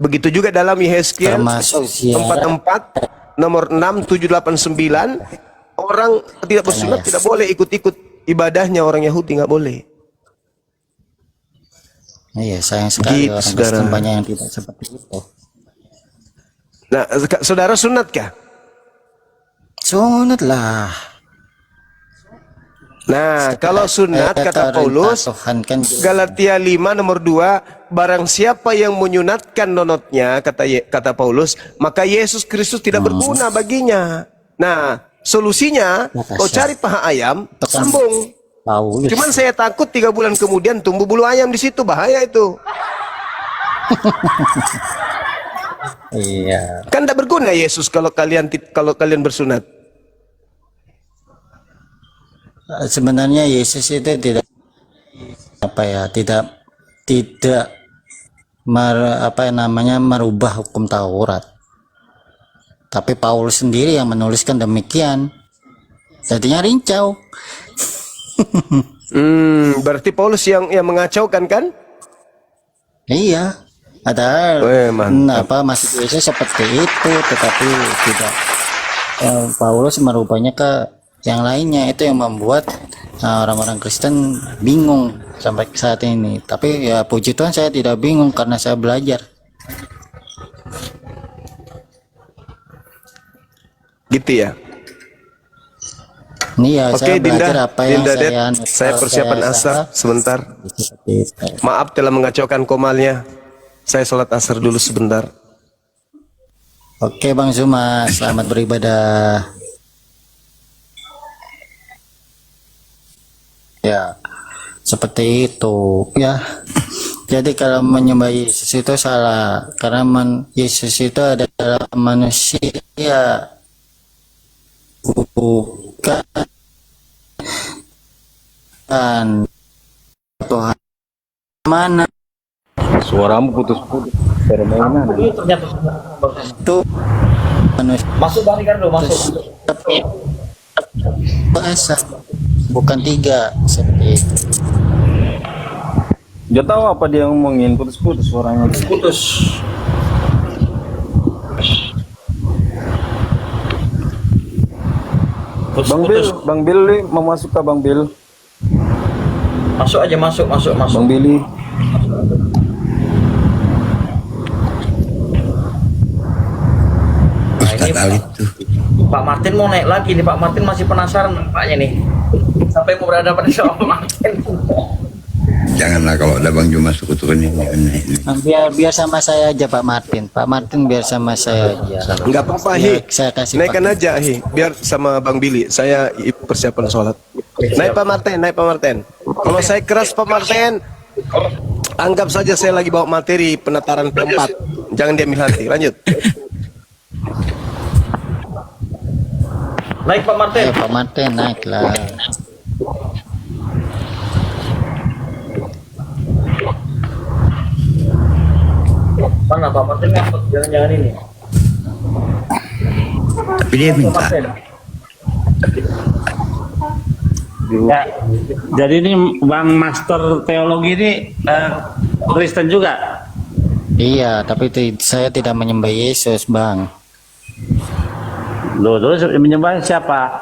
Begitu juga dalam Yehezkiel Termasuk ziarah. 44 nomor 6, 7, 8, 9, orang tidak bersunat tidak boleh ikut-ikut ibadahnya orang Yahudi, nggak boleh. Iya, sayang sekali Gitu, orang saudara. Kristen banyak yang tidak seperti itu. Nah, saudara sunat kah? Sunat lah. Nah, kalau sunat kata Paulus, Tuhan kan Galatia 5 nomor 2, barang siapa yang menyunatkan nonotnya, kata Paulus, maka Yesus Kristus tidak berguna baginya. Nah, solusinya, kau cari paha ayam, sambung. Paulus. Cuman saya takut 3 bulan kemudian tumbuh bulu ayam di situ, bahaya itu. Iya. Kan tidak berguna Yesus kalau kalian bersunat. Sebenarnya Yesus itu tidak merubah hukum Taurat. Tapi Paulus sendiri yang menuliskan demikian. Jadinya rincau. Berarti Paulus yang mengacaukan kan? Iya. Ada masih Yesus seperti itu, tetapi tidak. Paulus merubahnya ke yang lainnya, itu yang membuat orang-orang Kristen bingung sampai saat ini. Tapi ya puji Tuhan saya tidak bingung karena saya belajar. Gitu ya. Iya, Oke, saya belajar Dinda, apa yang Dinda, saya saya persiapan asar sebentar. Seperti itu. Maaf telah mengacaukan komalnya. Saya sholat asar dulu sebentar. Oke Bang Zuma, selamat beribadah. Ya, seperti itu ya. Jadi kalau menyembah Yesus itu salah, karena Yesus itu adalah manusia, bukan Tuhan. Mana Suaramu putus-putus. Permainan. itu manusia Masuk Bang Ricardo, masuk. bahasa, bukan 3 seperti itu. Dia tahu apa dia ngomongin, putus-putus suaranya. Putus. Bang Bill nih, mau masuk ke Bang Bill? Masuk aja, masuk. Bang Billy. Nah, ini Pak Martin mau naik lagi nih. Pak Martin masih penasaran nampaknya nih. Sampai mau berhadapan sama Pak Martin. Janganlah kalau ada Bang Juma sekutukan ini. Biar sama saya aja Pak Martin. Pak Martin biar sama saya aja. Enggak apa-apa, Hi. Saya kasih Naikkan Pak. aja, Hi. Biar sama Bang Billy. Saya persiapan sholat. Naik Pak Martin. Kalau saya keras Pak Martin, anggap saja saya lagi bawa materi penataran P4. Jangan diambil hati. Lanjut. Naik Pak Martin. Ayo Pak Martin naiklah. Mana Pak Martin ngapet? Jangan-jangan ini. Tapi dia minta. Martin. Ya. Jadi ini Bang Master Teologi ini Kristen juga. Iya, tapi saya tidak menyembah Yesus, Bang. Loh, terus menyembah siapa?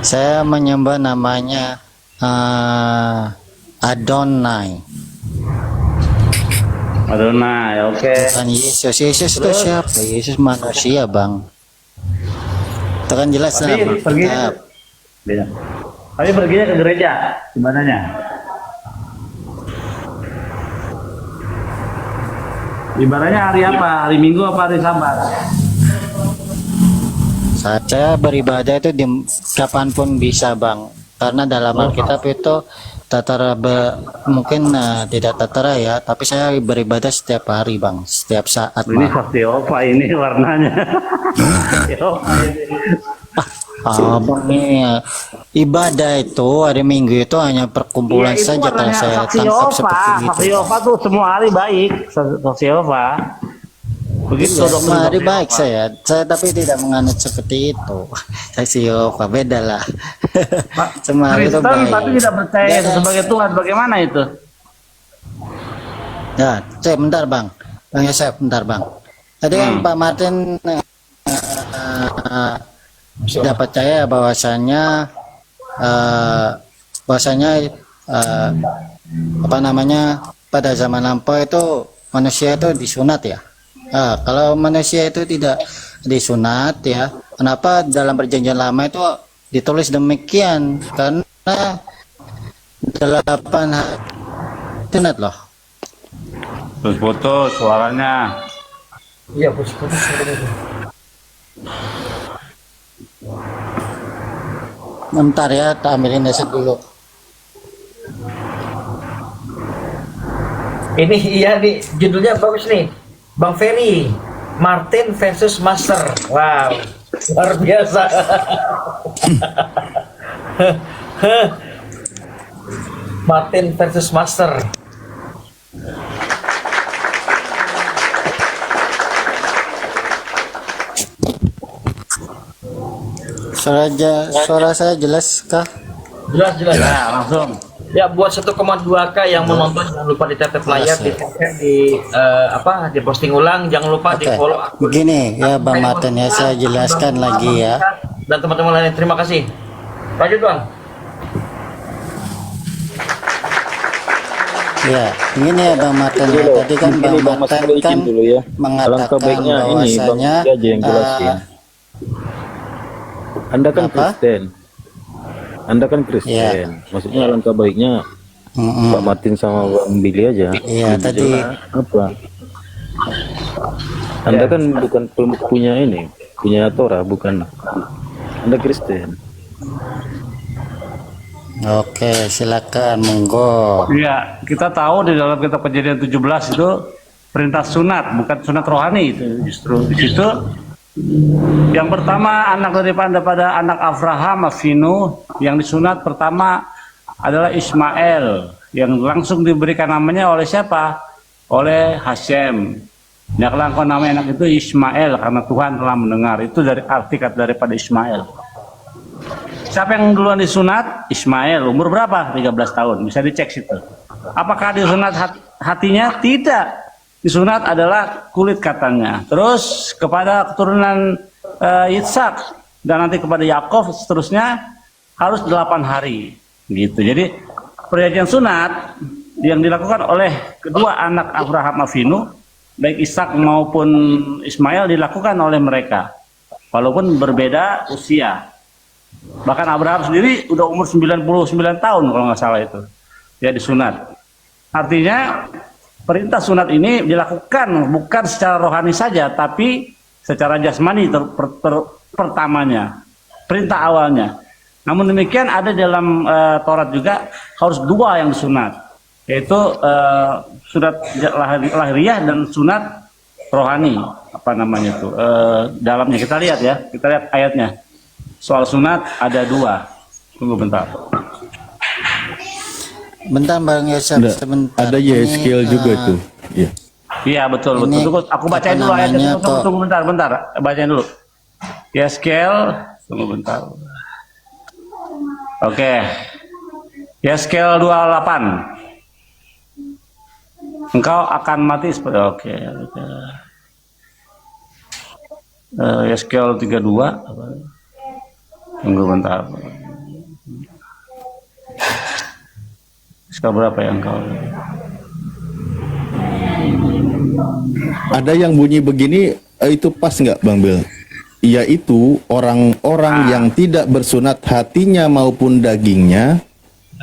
Saya menyembah namanya Adonai. Adonai, oke. Bukan Yesus. Yesus itu siapa? Yesus manusia, Bang. Itu kan jelas lah. Pergi. Beda. Tapi perginya ke gereja, gimananya? Ibadahnya hari apa? Hari Minggu apa hari Sabat? Saya beribadah itu di kapanpun bisa, Bang. Karena dalam Alkitab itu mungkin tidak tertera ya, tapi saya beribadah setiap hari, Bang, setiap saat. Ini Saktiopa ini warnanya. Abang ini ibadah itu hari Minggu itu hanya perkumpulan Iya, itu saja kalau katanya saya saksi tangkap Yehova. seperti Saksi itu. Yehova tuh semua hari baik. Saksi Yehova. Begitu dong. Semua hari baik saya tapi tidak menganut seperti itu. Saksi Yehova beda lah. Semua hari itu Kristen baik. tapi tidak percaya Beda. itu sebagai Tuhan. Bagaimana itu? Ya, saya bentar bang, bang Yosef bentar bang. Tadi kan Pak Martin tidak percaya bahwasanya apa namanya pada zaman lampau itu manusia itu disunat ya. Kalau manusia itu tidak disunat ya, kenapa dalam perjanjian lama itu ditulis demikian? Karena 8 hari sunat loh. Putus suaranya. Iya, putus-putus. Bentar ya, tak ambilin headset dulu. Ini iya nih, judulnya bagus nih. Bang Ferry, Martin versus Master. Wow, luar biasa. Martin versus Master. Suara saya jelas kah? Jelas. Nah, langsung. Ya, buat 1,2K yang menonton jangan lupa di-tap layar, di posting ulang, jangan lupa Oke. di-follow akun. Begini ya Bang Martin ya, saya jelaskan lagi ya. Dan teman-teman lain, terima kasih. Lanjut Bang. Ya, begini ya Bang Martin ya. Tadi kan Bang Martin kan dulu ya. Alangkah mengatakan baiknya ini Bang bahwasanya Yosef aja yang jelasin. Anda kan apa? Kristen. Anda kan Kristen. Iya. Maksudnya alangkah baiknya Pak Martin sama Bang Billy aja. Iya, tadi Apa? Anda kan bukan punya ini, punya Torah, bukan. Anda Kristen. oke, silakan monggo. Iya, kita tahu di dalam kitab Kejadian 17 itu perintah sunat, bukan sunat rohani itu justru di situ. Yang pertama anak daripada anak Abraham Avinu yang disunat pertama adalah Ismail yang langsung diberikan namanya oleh siapa? Oleh Hashem. Nyaklah engkau namanya anak itu Ismail karena Tuhan telah mendengar. Itu dari arti kata daripada Ismail. Siapa yang duluan disunat? Ismail. Umur berapa? 13 tahun. Bisa dicek situ. Apakah disunat hatinya? Tidak. Disunat adalah kulit katanya. Terus kepada keturunan Ishak dan nanti kepada Yakov seterusnya harus 8 hari. Gitu. Jadi perjanjian sunat yang dilakukan oleh kedua anak Abraham Avinu, baik Ishak maupun Ismail dilakukan oleh mereka. Walaupun berbeda usia. Bahkan Abraham sendiri udah umur 99 tahun kalau nggak salah itu. Ya disunat. Artinya perintah sunat ini dilakukan bukan secara rohani saja, tapi secara jasmani pertamanya, perintah awalnya. Namun demikian ada dalam Taurat juga harus 2 yang disunat, yaitu sunat lahiriah dan sunat rohani. Apa namanya itu? Dalamnya kita lihat ya, kita lihat ayatnya. Soal sunat ada 2. Tunggu bentar. Bentar Bang Yosef, sebentar. Ada Yeskiel juga tuh. Iya. Iya betul. Ini Tunggu, aku bacain apa dulu ayatnya. namanya, Tunggu bentar. Bacain dulu. Yeskel, tunggu bentar. Oke. Yeskel 28. Engkau akan mati seperti oke. Yeskel 32. Tunggu bentar. Sekarang berapa ya engkau? Ada yang bunyi begini, itu pas nggak Bang Bil? Yaitu orang-orang yang tidak bersunat hatinya maupun dagingnya.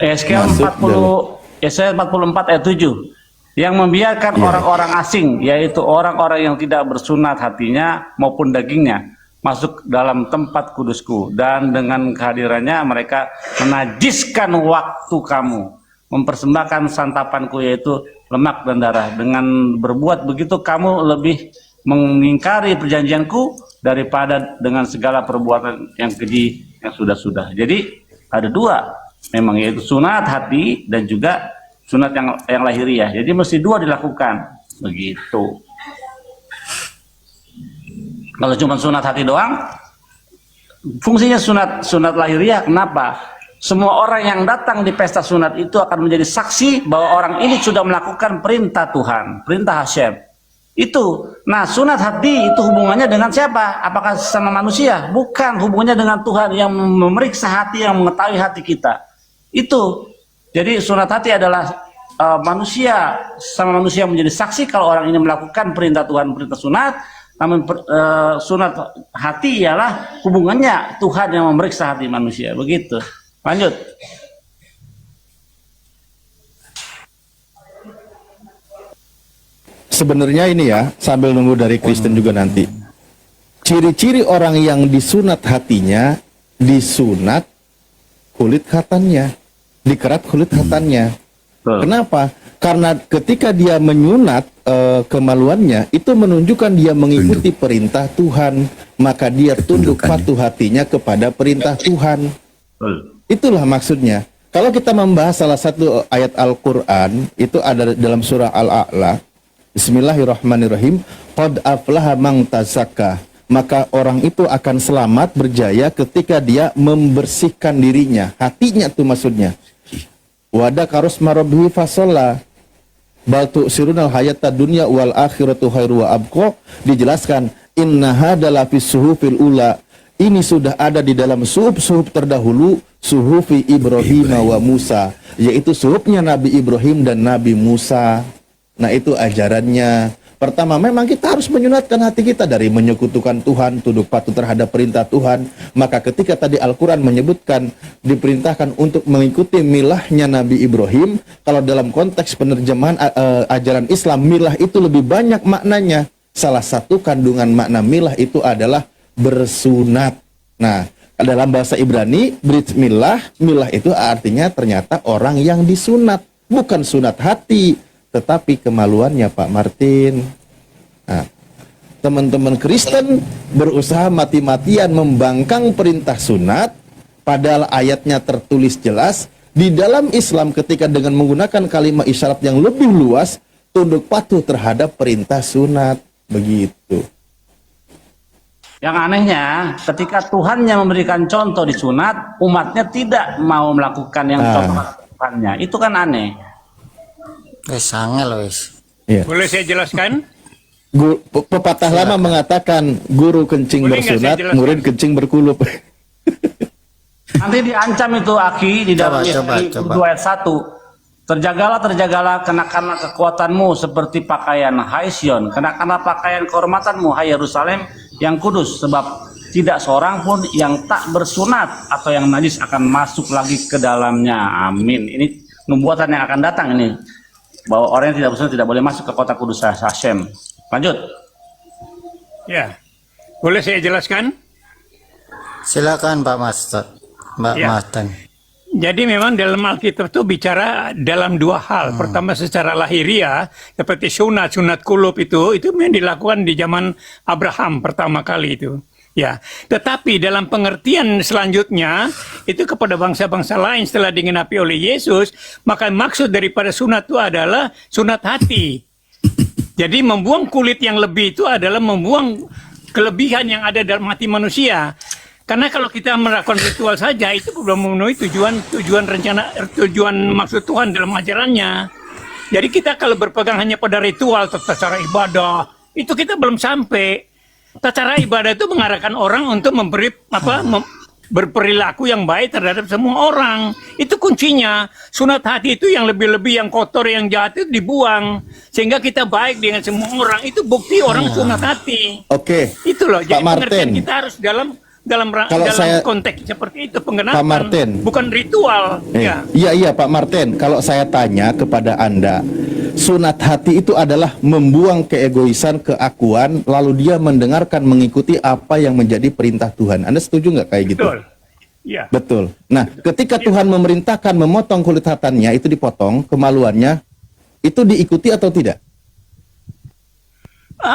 Yeskel 44 ayat 7. Yang membiarkan orang-orang asing, yaitu orang-orang yang tidak bersunat hatinya maupun dagingnya, masuk dalam tempat kudusku, dan dengan kehadirannya mereka menajiskan waktu kamu, mempersembahkan santapanku yaitu lemak dan darah. Dengan berbuat begitu kamu lebih mengingkari perjanjianku daripada dengan segala perbuatan yang keji yang sudah-sudah. Jadi Ada dua, memang yaitu sunat hati dan juga sunat yang lahiriah. Jadi mesti dua dilakukan, begitu. Kalau cuma sunat hati doang, fungsinya sunat lahiriah. Kenapa? Semua orang yang datang di pesta sunat itu akan menjadi saksi bahwa orang ini sudah melakukan perintah Tuhan, perintah Hashem. Itu. Nah, sunat hati itu hubungannya dengan siapa? Apakah sama manusia? Bukan, hubungannya dengan Tuhan yang memeriksa hati, yang mengetahui hati kita. Itu. Jadi sunat hati adalah manusia sama manusia menjadi saksi kalau orang ini melakukan perintah Tuhan, perintah sunat. Namun sunat hati ialah hubungannya Tuhan yang memeriksa hati manusia. Begitu. Lanjut. Sebenarnya ini ya, sambil nunggu dari Kristen juga nanti. Ciri-ciri orang yang disunat hatinya, disunat kulit khatannya, dikerat kulit khatannya. Kenapa? Karena ketika dia menyunat kemaluannya, itu menunjukkan dia mengikuti perintah Tuhan, maka dia tunduk patuh hatinya kepada perintah Tuhan. Itulah maksudnya. Kalau kita membahas salah satu ayat Al-Quran, itu ada dalam surah Al-A'la. Bismillahirrahmanirrahim. Qad aflaha man tazakka. Maka orang itu akan selamat berjaya ketika dia membersihkan dirinya, hatinya tuh maksudnya. Wada karus marabhi fasolla. Bal tu'sirunal hayata dunya wal akhiratu khairu wa abqa. Dijelaskan inna hadala fis suhufil ula. Ini sudah ada di dalam suhuf-suhuf terdahulu, suhufi Ibrahim wa Musa, yaitu suhufnya Nabi Ibrahim dan Nabi Musa. Nah, itu ajarannya. Pertama, memang kita harus menyunatkan hati kita dari menyekutukan Tuhan, tunduk patuh terhadap perintah Tuhan. Maka ketika tadi Al-Quran menyebutkan, diperintahkan untuk mengikuti milahnya Nabi Ibrahim, kalau dalam konteks penerjemahan ajaran Islam, milah itu lebih banyak maknanya. Salah satu kandungan makna milah itu adalah bersunat. Nah, dalam bahasa Ibrani, brit milah, milah itu artinya ternyata orang yang disunat. Bukan sunat hati, tetapi kemaluannya, Pak Martin. Nah, teman-teman Kristen berusaha mati-matian membangkang perintah sunat, padahal ayatnya tertulis jelas, di dalam Islam ketika dengan menggunakan kalimat isyarat yang lebih luas, tunduk patuh terhadap perintah sunat. Begitu. Yang anehnya, ketika Tuhannya memberikan contoh di sunat, umatnya tidak mau melakukan yang contoh Tuhannya. Itu kan aneh. Sangat loh, wis. Iya. Boleh saya jelaskan? Pepatah lama mengatakan guru kencing bersunat, murid kencing berkulup. Nanti diancam itu Aki di dalam Yesaya 2 ayat 1. Terjagalah, kenakanlah kekuatanmu seperti pakaian, hai Sion. Kenakanlah pakaian kehormatanmu, hai Yerusalem yang kudus. Sebab tidak seorang pun yang tak bersunat atau yang najis akan masuk lagi ke dalamnya. Amin. Ini nubuatan yang akan datang ini. Bahwa orang yang tidak bersunat tidak boleh masuk ke kota kudus Hashem. Lanjut. Ya. Boleh saya jelaskan? Silakan Pak Master. Mbak Martin. Jadi memang dalam Alkitab itu bicara dalam dua hal. Pertama secara lahiriah, seperti sunat kulub itu memang dilakukan di zaman Abraham pertama kali itu. Ya, tetapi dalam pengertian selanjutnya itu kepada bangsa-bangsa lain setelah digenapi oleh Yesus, maka maksud daripada sunat itu adalah sunat hati. Jadi membuang kulit yang lebih itu adalah membuang kelebihan yang ada dalam hati manusia. Karena kalau kita melakukan ritual saja itu belum memenuhi tujuan maksud Tuhan dalam ajarannya. Jadi kita kalau berpegang hanya pada ritual tata cara ibadah, itu kita belum sampai. Tata cara ibadah itu mengarahkan orang untuk memberi berperilaku yang baik terhadap semua orang. Itu kuncinya. Sunat hati itu yang lebih-lebih, yang kotor, yang jahat itu dibuang. Sehingga kita baik dengan semua orang. Itu bukti orang sunat hati. Oke. Itu loh. Jadi Pak Martin, pengertian kita harus dalam konteks seperti itu, pengenapan, Pak Martin, bukan ritual. Iya Pak Martin, kalau saya tanya kepada Anda, sunat hati itu adalah membuang keegoisan, keakuan, lalu dia mendengarkan, mengikuti apa yang menjadi perintah Tuhan. Anda setuju nggak kayak gitu? Betul. Ya. Betul. Nah, ketika Tuhan memerintahkan memotong kulit khatannya, itu dipotong, kemaluannya, itu diikuti atau tidak?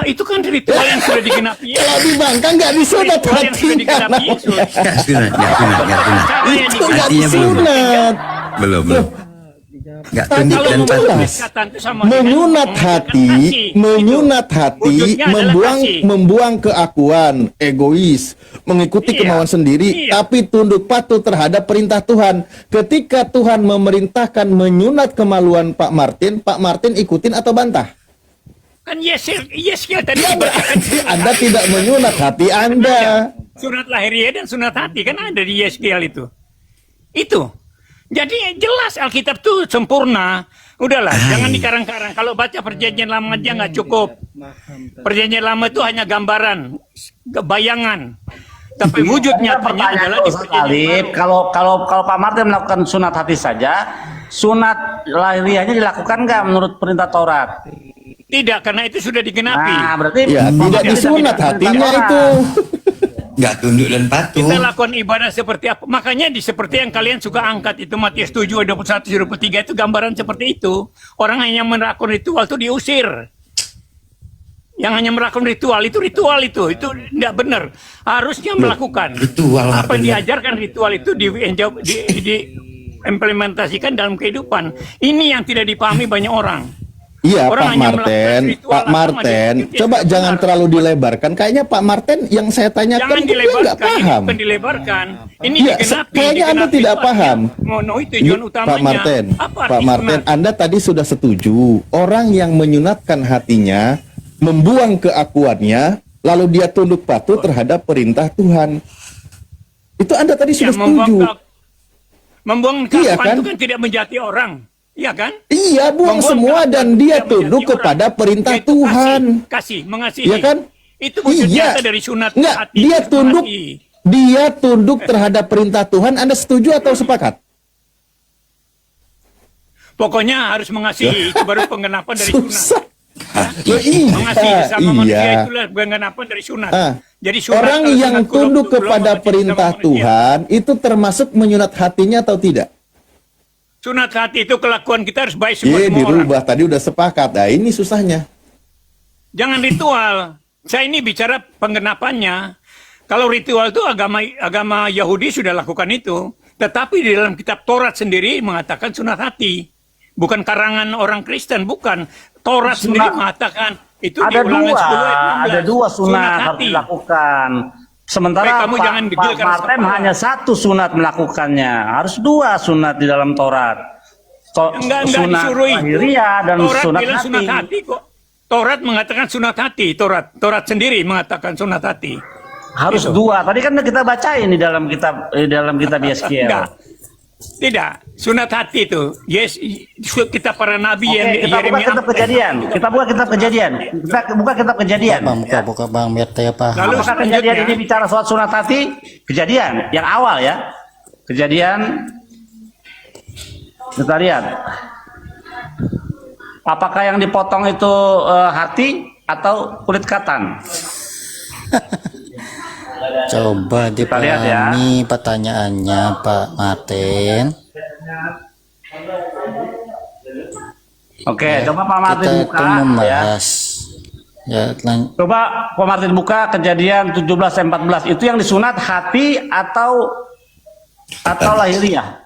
Itu kan ritual yang sudah digenapi. Kalau di Bangka nggak disunat Ritual yang sudah hatinya. digenapi Yesus. Nggak sunat, nggak sunat, nggak sunat. Cara yang Itu nggak Hatinya belum. disunat. Belum. Nggak Tadi tunduk Kalau dan kan patuh. jelas. kata itu sama Menyunat dengan hati, kasih. menyunat hati, Wujudnya adalah kasih. membuang keakuan, egois, mengikuti Iya. kemauan sendiri, Iya. tapi tunduk patuh terhadap perintah Tuhan. Ketika Tuhan memerintahkan menyunat kemaluan Pak Martin ikutin atau bantah? Kan Yeskiel tadi Ya, dibacakan berarti Anda tidak menyunat hati Anda. sunat lahiriah dan sunat hati kan ada di Yeskiel itu. Itu. Jadi jelas Alkitab tuh sempurna. Udahlah, jangan dikarang-karang. Kalau baca perjanjian lama aja nggak cukup. Perjanjian lama itu hanya gambaran, bayangan. Tapi wujud nyatanya adalah di perjanjian baru. Kalau Pak Martin melakukan sunat hati saja, sunat lahiriahnya dilakukan nggak menurut perintah Taurat? Tidak, karena itu sudah digenapi. Nah, berarti Ya, tidak disunat hatinya itu. Nggak tunduk dan patuh. Kita lakukan ibadah seperti apa? Makanya seperti yang kalian suka angkat itu Matius 7 ayat 21 23 itu gambaran seperti itu. Orang hanya melakukan ritual itu diusir. Yang hhanya melakukan ritual itu tidak benar. Harusnya melakukan Ritual apa yang benar. diajarkan ritual itu diimplementasikan dalam kehidupan. Ini yang tidak dipahami banyak orang. Iya Orang Pak hanya Martin, melakukan ritual Pak agama, Martin, dia coba tidak jangan benar. terlalu dilebarkan. Kayaknya Pak Martin yang saya tanyakan Jangan itu dia nggak dilebarkan, ini paham. bukan dilebarkan. Ini Iya, digenapi. kayaknya Anda digenapi tidak itu paham. artinya memenuhi tujuan utamanya. Pak Martin, Apa Pak arti Martin, sunat? Anda tadi sudah setuju orang yang menyunatkan hatinya, membuang keakuannya, lalu dia tunduk patuh terhadap perintah Tuhan. Itu Anda tadi sudah setuju. Membuang Iya, keakuan kan? itu kan tidak menjati orang. Iya kan? Iya, buang Membuang semua keakuan dan itu dia tidak tunduk menjati kepada orang. perintah Yaitu Tuhan. Kasih, mengasihi. Iya kan? Itu wujud Iya. nyata dari sunat Nggak, hati. dia itu tunduk. mengasihi. Dia tunduk terhadap perintah Tuhan. Anda setuju atau sepakat? Pokoknya harus mengasihi. Itu baru penggenapan dari sunat. Susah. Ya, iya, Mengasihi sesama manusia iya. itulah penggenapan dari sunat. Ah, Jadi sunat, Orang kalau yang sunat tunduk belum kepada mengasihi perintah sesama manusia. Tuhan itu termasuk menyunat hatinya atau tidak? Sunat hati itu kelakuan kita harus baik semua Iya, semua orang. dirubah. Tadi udah sepakat. Nah, ini susahnya. Jangan ritual. Saya ini bicara penggenapannya. Kalau ritual itu agama Yahudi sudah lakukan itu. Tetapi di dalam kitab Taurat sendiri mengatakan sunat hati. Bukan karangan orang Kristen, bukan. Taurat sendiri mengatakan itu di Ada Ulangan 10 ayat 16. ada dua sunat harus hati. dilakukan. Sementara Baik, kamu jangan Pak gegil keras Martin kepala. hanya satu sunat melakukannya. Harus dua sunat di dalam Taurat. Enggak Sunat disuruhi. lahiriah dan Taurat sunat bilang hati. sunat hati kok. Taurat mengatakan sunat hati. Taurat sendiri mengatakan sunat hati. Harus Gitu. dua. Tadi kan kita bacain di dalam kitab Yeskiel. Enggak. Tidak, sunat hati itu. Yes, kita para nabi Oke, yang kita buka kitab Kejadian. Kita buka kitab Kejadian. Kita buka kitab Kejadian. Buka Bang, biar saya paham. Lalu Apakah Kejadian ini bicara soal sunat hati? Kejadian yang awal ya. Kejadian. Kita lihat. Apakah yang dipotong itu hati atau kulit katan? Coba Kita lihat ya. dipahami pertanyaannya Pak Martin. Oke, coba Pak Martin Kita buka itu ya. membahas. Ya, Coba Pak Martin buka Kejadian 17-14. Itu yang disunat hati atau lahiriah?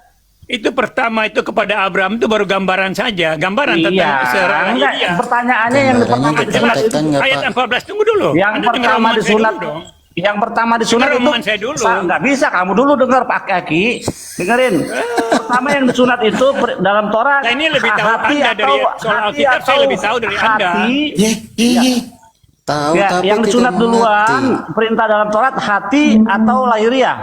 itu pertama itu kepada Abraham itu baru gambaran saja, gambaran tentang Enggak, lahiriah. pertanyaannya yang pertama Gambarannya disunat itu dicontekan nggak, Ayat Pak? 14 tunggu dulu. yang Anda dengar pertama omongan saya disunat dulu dong. yang pertama disunat Dengar itu omongan saya dulu. Nggak bisa, kamu dulu dengar Pak Aki, dengerin. Pertama yang disunat itu dalam Torah Saya ini lebih tahu hati Anda dari soal Alkitab, saya lebih tahu dari Anda. Tahu Ya, tapi yang tidak disunat mengerti. duluan perintah dalam Torah hati atau lahiriah.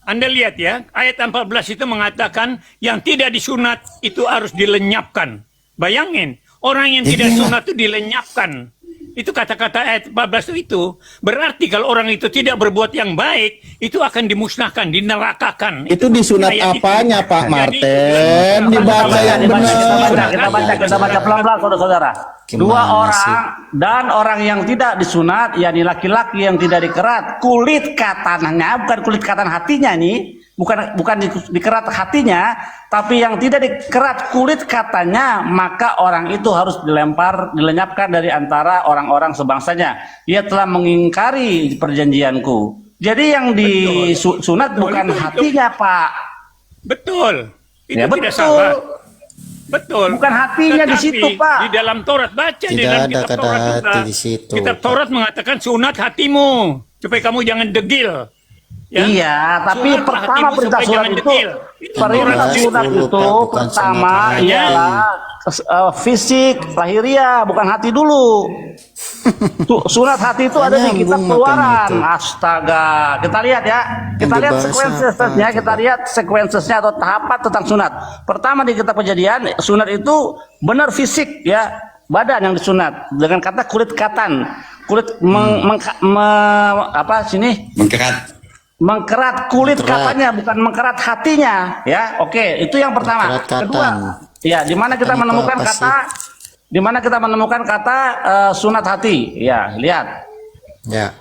Anda lihat ya, ayat 14 itu mengatakan yang tidak disunat itu harus dilenyapkan. Bayangin, orang yang tidak sunat itu dilenyapkan. Itu kata-kata ayat 14 itu berarti kalau orang itu tidak berbuat yang baik, itu akan dimusnahkan, dinerakakan. Itu disunat ayat itu. apanya Pak Jadi, Martin? Dibaca yang benar. Kita baca pelan-pelan saudara-saudara. Gimana sih? Dan orang yang tidak disunat, yakni laki-laki yang tidak dikerat kulit katananya, bukan kulit katan hatinya nih, bukan dikerat hatinya, tapi yang tidak dikerat kulit katanya, maka orang itu harus dilenyapkan dari antara orang-orang sebangsanya. Ia telah mengingkari perjanjianku. Jadi yang disunat bukan hatinya, Pak. Betul. Itu Ya, tidak betul. salah. Betul. Bukan hatinya di Tetapi situ, Pak. Di dalam Taurat, baca di Tidak dalam ada kitab kata Taurat hati juga. di situ, Kitab Pak. Taurat mengatakan sunat hatimu supaya kamu jangan degil. Ya? Iya, tapi Sunatlah pertama hatimu perintah supaya sunat jangan itu, degil. Itu perintah Taurat. sunat Dulu, itu Pak, bukan pertama sunat hati. ialah fisik, lahiriah, bukan hati dulu. Tuh, sunat hati itu ada di Nyambung kitab makanya Keluaran. itu. Astaga, kita lihat ya. Kita Yang lihat dibahas sequences-nya, apa, kita lihat sequences-nya atau tahapan tentang sunat. Pertama di kitab Kejadian, sunat itu benar fisik ya, badan yang disunat dengan kata kulit katan. Kulit apa sini? Mengkerat kulit Mengkerat. katanya, bukan mengkerat hatinya, ya. Oke, itu yang pertama. Mengkerat katan. Kedua, ya, di mana kita Kan itu menemukan apa kata, di mana kita menemukan kata sunat hati, ya, lihat. Ya.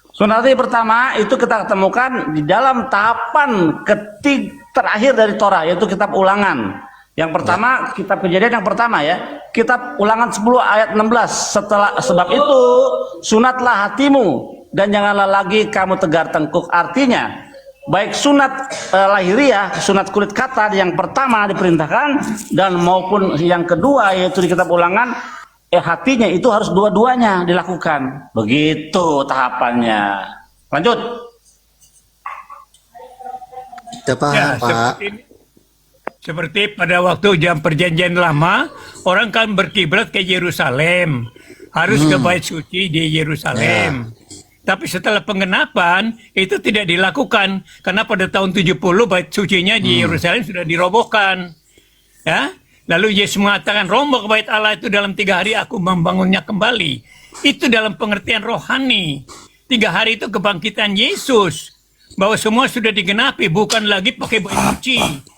Sunat hati pertama itu kita temukan di dalam tahapan terakhir dari Torah, yaitu kitab Ulangan. Yang pertama, kitab Kejadian yang pertama ya, kitab Ulangan 10 ayat 16. Sebab itu sunatlah hatimu dan janganlah lagi kamu tegar tengkuk. Artinya baik sunat lahiriah, sunat kulit katan yang pertama diperintahkan, dan maupun yang kedua yaitu di kitab Ulangan, hatinya itu harus dua-duanya dilakukan. Begitu tahapannya. Lanjut. Kita paham, Pak. Seperti pada waktu jam perjanjian lama, orang kan berkiblat ke Yerusalem, harus ke bait suci di Yerusalem. Tapi setelah penggenapan itu tidak dilakukan karena pada tahun 70 bait sucinya di Yerusalem sudah dirobohkan. Ya, lalu Yesus mengatakan rombak bait Allah itu dalam 3 hari aku membangunnya kembali. Itu dalam pengertian rohani. 3 hari itu kebangkitan Yesus, bahwa semua sudah digenapi, bukan lagi pakai bait suci.